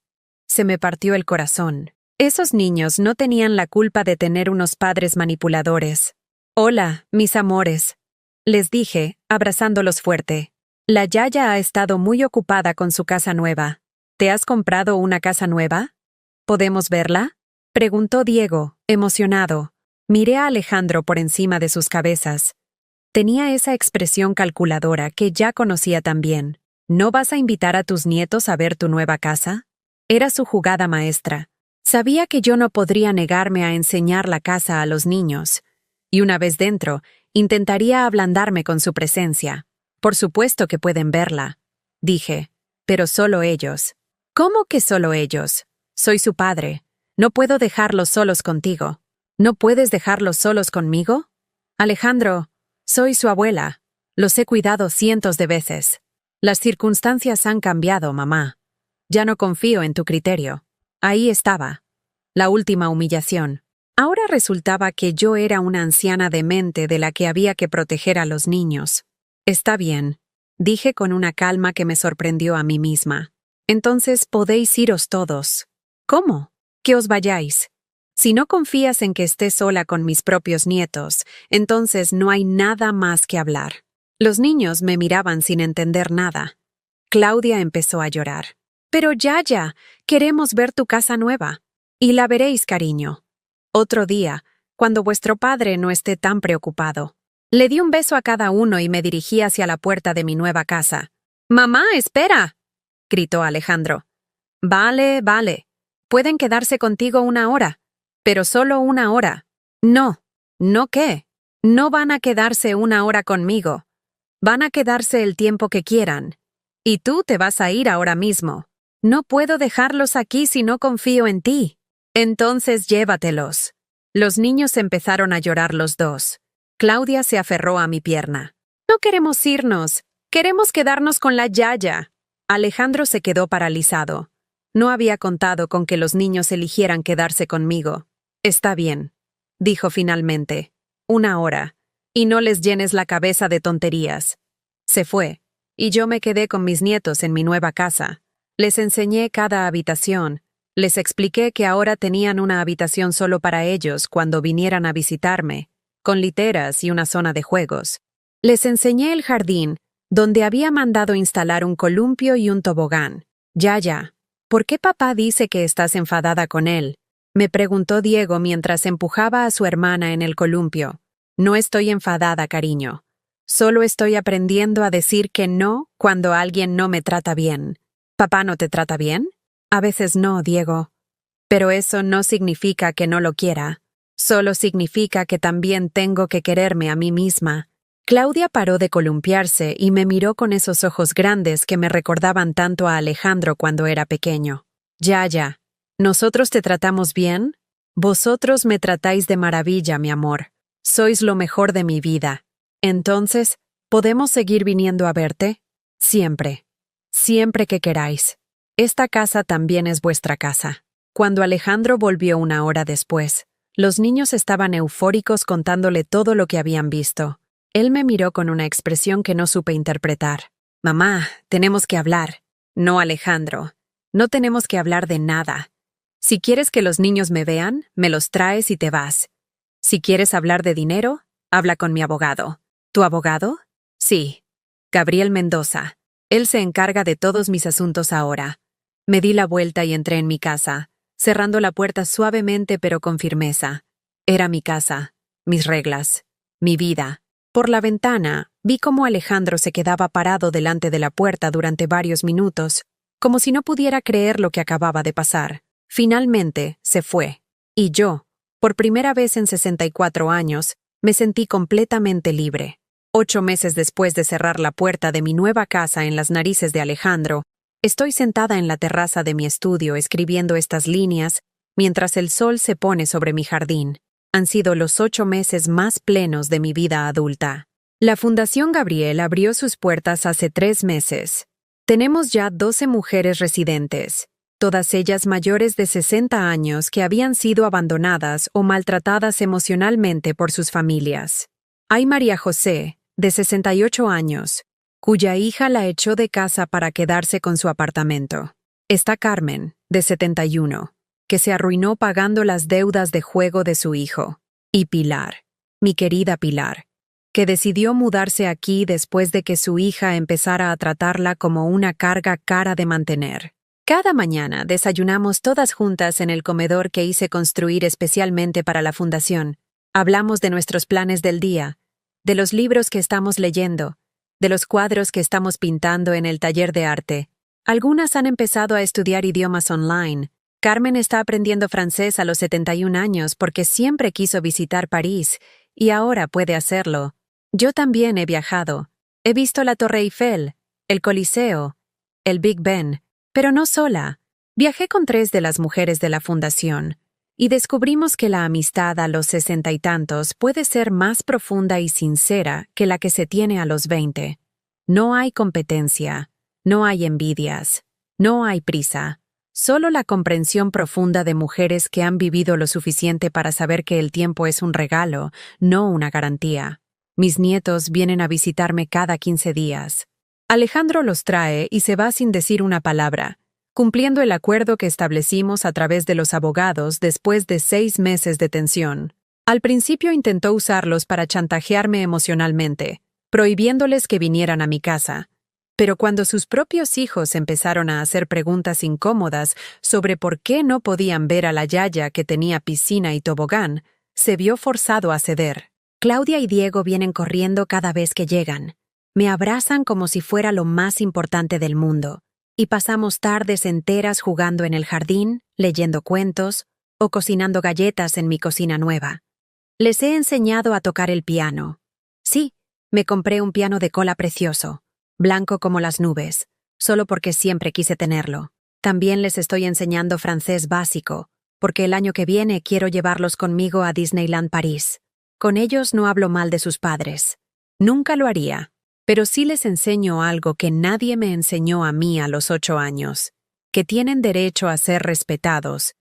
Se me partió el corazón. Esos niños no tenían la culpa de tener unos padres manipuladores. Hola, mis amores, les dije, abrazándolos fuerte. La Yaya ha estado muy ocupada con su casa nueva. ¿Te has comprado una casa nueva? ¿Podemos verla?, preguntó Diego, emocionado. Miré a Alejandro por encima de sus cabezas. Tenía esa expresión calculadora que ya conocía tan bien. ¿No vas a invitar a tus nietos a ver tu nueva casa? Era su jugada maestra. Sabía que yo no podría negarme a enseñar la casa a los niños, y una vez dentro, intentaría ablandarme con su presencia. Por supuesto que pueden verla, dije, pero solo ellos. ¿Cómo que solo ellos? Soy su padre. No puedo dejarlos solos contigo. ¿No puedes dejarlos solos conmigo? Alejandro, soy su abuela. Los he cuidado cientos de veces. Las circunstancias han cambiado, mamá. Ya no confío en tu criterio. Ahí estaba. La última humillación. Ahora resultaba que yo era una anciana demente de la que había que proteger a los niños. Está bien, dije con una calma que me sorprendió a mí misma. Entonces podéis iros todos. ¿Cómo? Que os vayáis. Si no confías en que esté sola con mis propios nietos, entonces no hay nada más que hablar. Los niños me miraban sin entender nada. Claudia empezó a llorar. Pero Yaya, queremos ver tu casa nueva. Y la veréis, cariño. Otro día, cuando vuestro padre no esté tan preocupado. Le di un beso a cada uno y me dirigí hacia la puerta de mi nueva casa. ¡Mamá, espera!, gritó Alejandro. Vale, vale. Pueden quedarse contigo 1 hora, pero solo 1 hora. No. ¿No qué? No van a quedarse 1 hora conmigo. Van a quedarse el tiempo que quieran. Y tú te vas a ir ahora mismo. No puedo dejarlos aquí si no confío en ti. Entonces llévatelos. Los niños empezaron a llorar los dos. Claudia se aferró a mi pierna. No queremos irnos. Queremos quedarnos con la Yaya. Alejandro se quedó paralizado. No había contado con que los niños eligieran quedarse conmigo. Está bien, dijo finalmente. 1 hora. Y no les llenes la cabeza de tonterías. Se fue, y yo me quedé con mis nietos en mi nueva casa. Les enseñé cada habitación. Les expliqué que ahora tenían una habitación solo para ellos cuando vinieran a visitarme, con literas y una zona de juegos. Les enseñé el jardín, donde había mandado instalar un columpio y un tobogán. Yaya, ¿por qué papá dice que estás enfadada con él?, me preguntó Diego mientras empujaba a su hermana en el columpio. No estoy enfadada, cariño. Solo estoy aprendiendo a decir que no cuando alguien no me trata bien. ¿Papá no te trata bien? A veces no, Diego. Pero eso no significa que no lo quiera. Solo significa que también tengo que quererme a mí misma. Claudia paró de columpiarse y me miró con esos ojos grandes que me recordaban tanto a Alejandro cuando era pequeño. Ya, ¿nosotros te tratamos bien? Vosotros me tratáis de maravilla, mi amor. Sois lo mejor de mi vida. Entonces, ¿podemos seguir viniendo a verte? Siempre. Siempre que queráis. Esta casa también es vuestra casa. Cuando Alejandro volvió una hora después, los niños estaban eufóricos contándole todo lo que habían visto. Él me miró con una expresión que no supe interpretar. Mamá, tenemos que hablar. No, Alejandro. No tenemos que hablar de nada. Si quieres que los niños me vean, me los traes y te vas. Si quieres hablar de dinero, habla con mi abogado. ¿Tu abogado? Sí. Gabriel Mendoza. Él se encarga de todos mis asuntos ahora. Me di la vuelta y entré en mi casa, cerrando la puerta suavemente pero con firmeza. Era mi casa, mis reglas, mi vida. Por la ventana, vi cómo Alejandro se quedaba parado delante de la puerta durante varios minutos, como si no pudiera creer lo que acababa de pasar. Finalmente, se fue. Y yo, por primera vez en 64 años, me sentí completamente libre. 8 meses después de cerrar la puerta de mi nueva casa en las narices de Alejandro, estoy sentada en la terraza de mi estudio escribiendo estas líneas mientras el sol se pone sobre mi jardín. Han sido los 8 meses más plenos de mi vida adulta. La Fundación Gabriel abrió sus puertas hace 3 meses. Tenemos ya 12 mujeres residentes, todas ellas mayores de 60 años que habían sido abandonadas o maltratadas emocionalmente por sus familias. Hay María José, de 68 años, cuya hija la echó de casa para quedarse con su apartamento. Está Carmen, de 71, que se arruinó pagando las deudas de juego de su hijo. Y Pilar, mi querida Pilar, que decidió mudarse aquí después de que su hija empezara a tratarla como una carga cara de mantener. Cada mañana desayunamos todas juntas en el comedor que hice construir especialmente para la fundación. Hablamos de nuestros planes del día, de los libros que estamos leyendo, de los cuadros que estamos pintando en el taller de arte. Algunas han empezado a estudiar idiomas online. Carmen está aprendiendo francés a los 71 años porque siempre quiso visitar París y ahora puede hacerlo. Yo también he viajado. He visto la Torre Eiffel, el Coliseo, el Big Ben, pero no sola. Viajé con 3 de las mujeres de la fundación y descubrimos que la amistad a los 60 y tantos puede ser más profunda y sincera que la que se tiene a los 20. No hay competencia, no hay envidias, no hay prisa. Solo la comprensión profunda de mujeres que han vivido lo suficiente para saber que el tiempo es un regalo, no una garantía. Mis nietos vienen a visitarme cada 15 días. Alejandro los trae y se va sin decir una palabra, cumpliendo el acuerdo que establecimos a través de los abogados después de 6 meses de tensión. Al principio intentó usarlos para chantajearme emocionalmente, prohibiéndoles que vinieran a mi casa. Pero cuando sus propios hijos empezaron a hacer preguntas incómodas sobre por qué no podían ver a la yaya que tenía piscina y tobogán, se vio forzado a ceder. Claudia y Diego vienen corriendo cada vez que llegan. Me abrazan como si fuera lo más importante del mundo, y pasamos tardes enteras jugando en el jardín, leyendo cuentos o cocinando galletas en mi cocina nueva. Les he enseñado a tocar el piano. Sí, me compré un piano de cola precioso, blanco como las nubes, solo porque siempre quise tenerlo. También les estoy enseñando francés básico, porque el año que viene quiero llevarlos conmigo a Disneyland París. Con ellos no hablo mal de sus padres. Nunca lo haría, pero sí les enseño algo que nadie me enseñó a mí a los 8 años, que tienen derecho a ser respetados,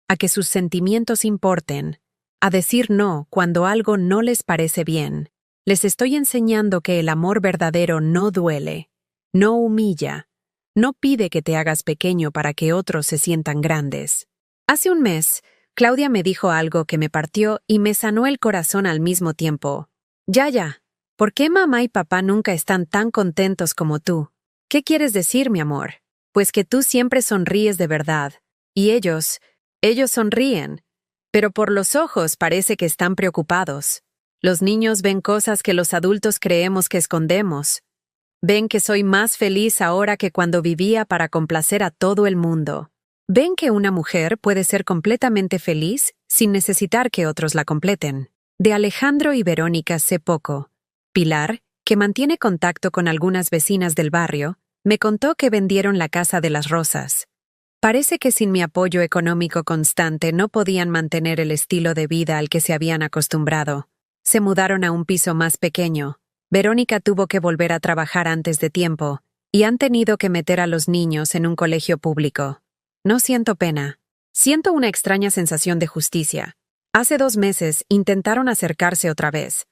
a que sus sentimientos importen, a decir no cuando algo no les parece bien. Les estoy enseñando que el amor verdadero no duele, no humilla, no pide que te hagas pequeño para que otros se sientan grandes. Hace un mes, Claudia me dijo algo que me partió y me sanó el corazón al mismo tiempo. Yaya, ¿por qué mamá y papá nunca están tan contentos como tú? ¿Qué quieres decir, mi amor? Pues que tú siempre sonríes de verdad. Y ellos sonríen, pero por los ojos parece que están preocupados. Los niños ven cosas que los adultos creemos que escondemos. Ven que soy más feliz ahora que cuando vivía para complacer a todo el mundo. Ven que una mujer puede ser completamente feliz sin necesitar que otros la completen. De Alejandro y Verónica sé poco. Pilar, que mantiene contacto con algunas vecinas del barrio, me contó que vendieron la Casa de las Rosas. Parece que sin mi apoyo económico constante no podían mantener el estilo de vida al que se habían acostumbrado. Se mudaron a un piso más pequeño. Verónica tuvo que volver a trabajar antes de tiempo, y han tenido que meter a los niños en un colegio público. No siento pena. Siento una extraña sensación de justicia. Hace 2 meses intentaron acercarse otra vez.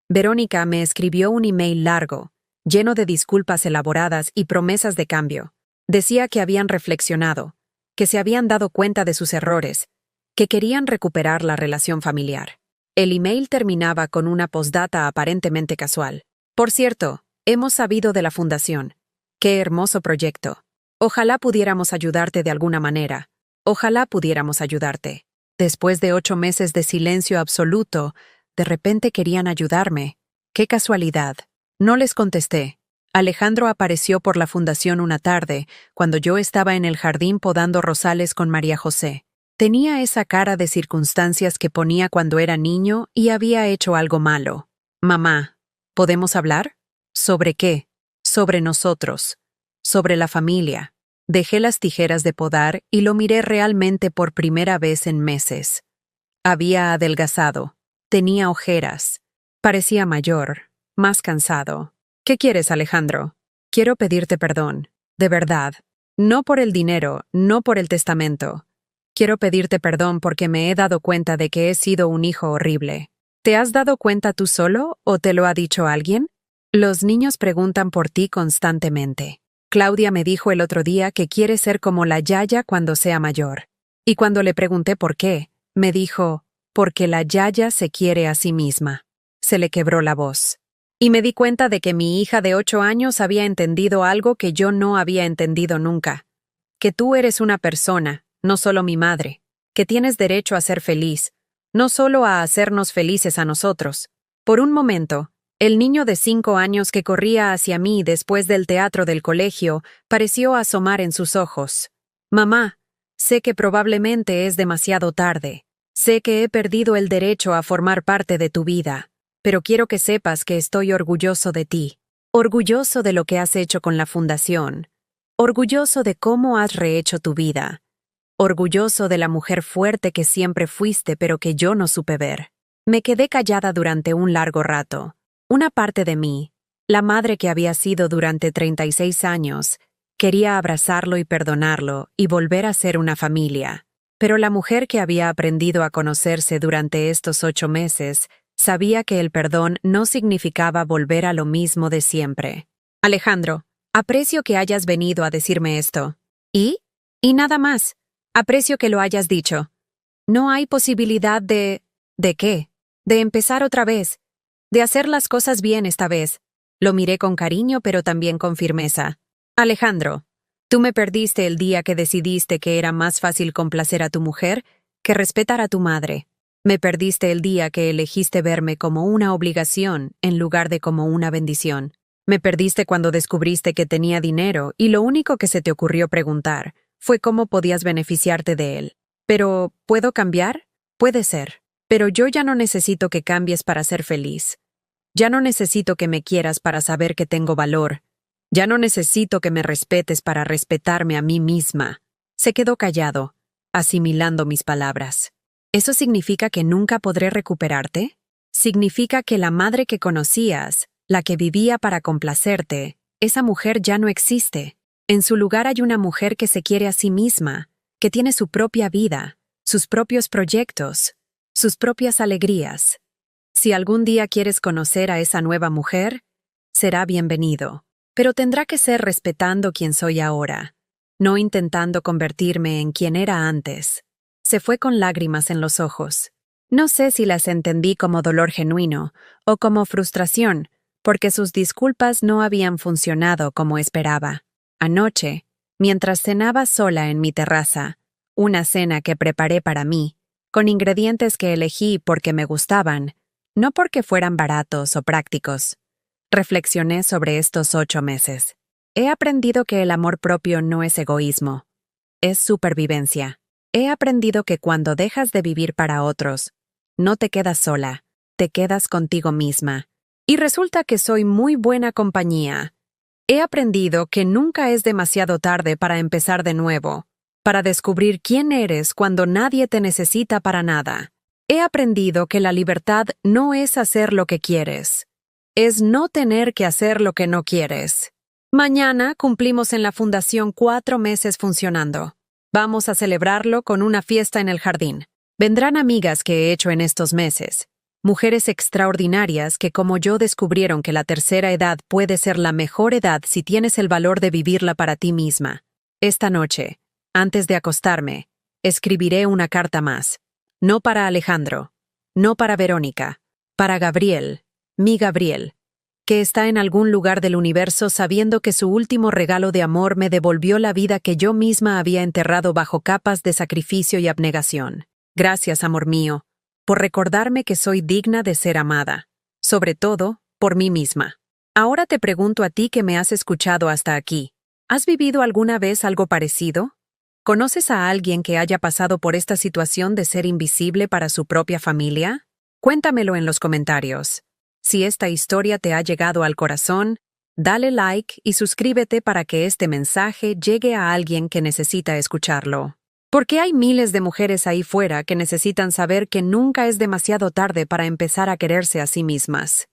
Verónica me escribió un email largo, lleno de disculpas elaboradas y promesas de cambio. Decía que habían reflexionado, que se habían dado cuenta de sus errores, que querían recuperar la relación familiar. El email terminaba con una postdata aparentemente casual. Por cierto, hemos sabido de la fundación. ¡Qué hermoso proyecto! Ojalá pudiéramos ayudarte de alguna manera. Ojalá pudiéramos ayudarte. Después de 8 meses de silencio absoluto, de repente querían ayudarme. ¡Qué casualidad! No les contesté. Alejandro apareció por la fundación una tarde, cuando yo estaba en el jardín podando rosales con María José. Tenía esa cara de circunstancias que ponía cuando era niño y había hecho algo malo. Mamá, ¿podemos hablar? ¿Sobre qué? Sobre nosotros. Sobre la familia. Dejé las tijeras de podar y lo miré realmente por primera vez en meses. Había adelgazado. Tenía ojeras. Parecía mayor, más cansado. ¿Qué quieres, Alejandro? Quiero pedirte perdón. De verdad. No por el dinero, no por el testamento. Quiero pedirte perdón porque me he dado cuenta de que he sido un hijo horrible. ¿Te has dado cuenta tú solo o te lo ha dicho alguien? Los niños preguntan por ti constantemente. Claudia me dijo el otro día que quiere ser como la Yaya cuando sea mayor. Y cuando le pregunté por qué, me dijo, porque la Yaya se quiere a sí misma. Se le quebró la voz. Y me di cuenta de que mi hija de 8 años había entendido algo que yo no había entendido nunca. Que tú eres una persona, no solo mi madre. Que tienes derecho a ser feliz, no solo a hacernos felices a nosotros. Por un momento, el niño de 5 años que corría hacia mí después del teatro del colegio pareció asomar en sus ojos. Mamá, sé que probablemente es demasiado tarde. Sé que he perdido el derecho a formar parte de tu vida. Pero quiero que sepas que estoy orgulloso de ti, orgulloso de lo que has hecho con la fundación, orgulloso de cómo has rehecho tu vida, orgulloso de la mujer fuerte que siempre fuiste pero que yo no supe ver. Me quedé callada durante un largo rato. Una parte de mí, la madre que había sido durante 36 años, quería abrazarlo y perdonarlo y volver a ser una familia. Pero la mujer que había aprendido a conocerse durante estos 8 meses, sabía que el perdón no significaba volver a lo mismo de siempre. Alejandro, aprecio que hayas venido a decirme esto. ¿Y? Y nada más. Aprecio que lo hayas dicho. No hay posibilidad de... ¿De qué? De empezar otra vez. De hacer las cosas bien esta vez. Lo miré con cariño pero también con firmeza. Alejandro, tú me perdiste el día que decidiste que era más fácil complacer a tu mujer que respetar a tu madre. Me perdiste el día que elegiste verme como una obligación en lugar de como una bendición. Me perdiste cuando descubriste que tenía dinero y lo único que se te ocurrió preguntar fue cómo podías beneficiarte de él. Pero, ¿puedo cambiar? Puede ser. Pero yo ya no necesito que cambies para ser feliz. Ya no necesito que me quieras para saber que tengo valor. Ya no necesito que me respetes para respetarme a mí misma. Se quedó callado, asimilando mis palabras. ¿Eso significa que nunca podré recuperarte? ¿Significa que la madre que conocías, la que vivía para complacerte, esa mujer ya no existe? En su lugar hay una mujer que se quiere a sí misma, que tiene su propia vida, sus propios proyectos, sus propias alegrías. Si algún día quieres conocer a esa nueva mujer, será bienvenido, pero tendrá que ser respetando quien soy ahora, no intentando convertirme en quien era antes. Se fue con lágrimas en los ojos. No sé si las entendí como dolor genuino o como frustración, porque sus disculpas no habían funcionado como esperaba. Anoche, mientras cenaba sola en mi terraza, una cena que preparé para mí, con ingredientes que elegí porque me gustaban, no porque fueran baratos o prácticos, reflexioné sobre estos 8 meses. He aprendido que el amor propio no es egoísmo, es supervivencia. He aprendido que cuando dejas de vivir para otros, no te quedas sola, te quedas contigo misma. Y resulta que soy muy buena compañía. He aprendido que nunca es demasiado tarde para empezar de nuevo. para descubrir quién eres cuando nadie te necesita para nada. He aprendido que la libertad no es hacer lo que quieres, es no tener que hacer lo que no quieres. Mañana cumplimos en la fundación 4 meses funcionando. Vamos a celebrarlo con una fiesta en el jardín. Vendrán amigas que he hecho en estos meses. Mujeres extraordinarias que como yo descubrieron que la tercera edad puede ser la mejor edad si tienes el valor de vivirla para ti misma. Esta noche, antes de acostarme, escribiré una carta más. No para Alejandro, no para Verónica, para Gabriel, mi Gabriel, que está en algún lugar del universo sabiendo que su último regalo de amor me devolvió la vida que yo misma había enterrado bajo capas de sacrificio y abnegación. Gracias, amor mío, por recordarme que soy digna de ser amada, sobre todo por mí misma. Ahora te pregunto a ti que me has escuchado hasta aquí, ¿has vivido alguna vez algo parecido? ¿Conoces a alguien que haya pasado por esta situación de ser invisible para su propia familia? Cuéntamelo en los comentarios. Si esta historia te ha llegado al corazón, dale like y suscríbete para que este mensaje llegue a alguien que necesita escucharlo. Porque hay miles de mujeres ahí fuera que necesitan saber que nunca es demasiado tarde para empezar a quererse a sí mismas.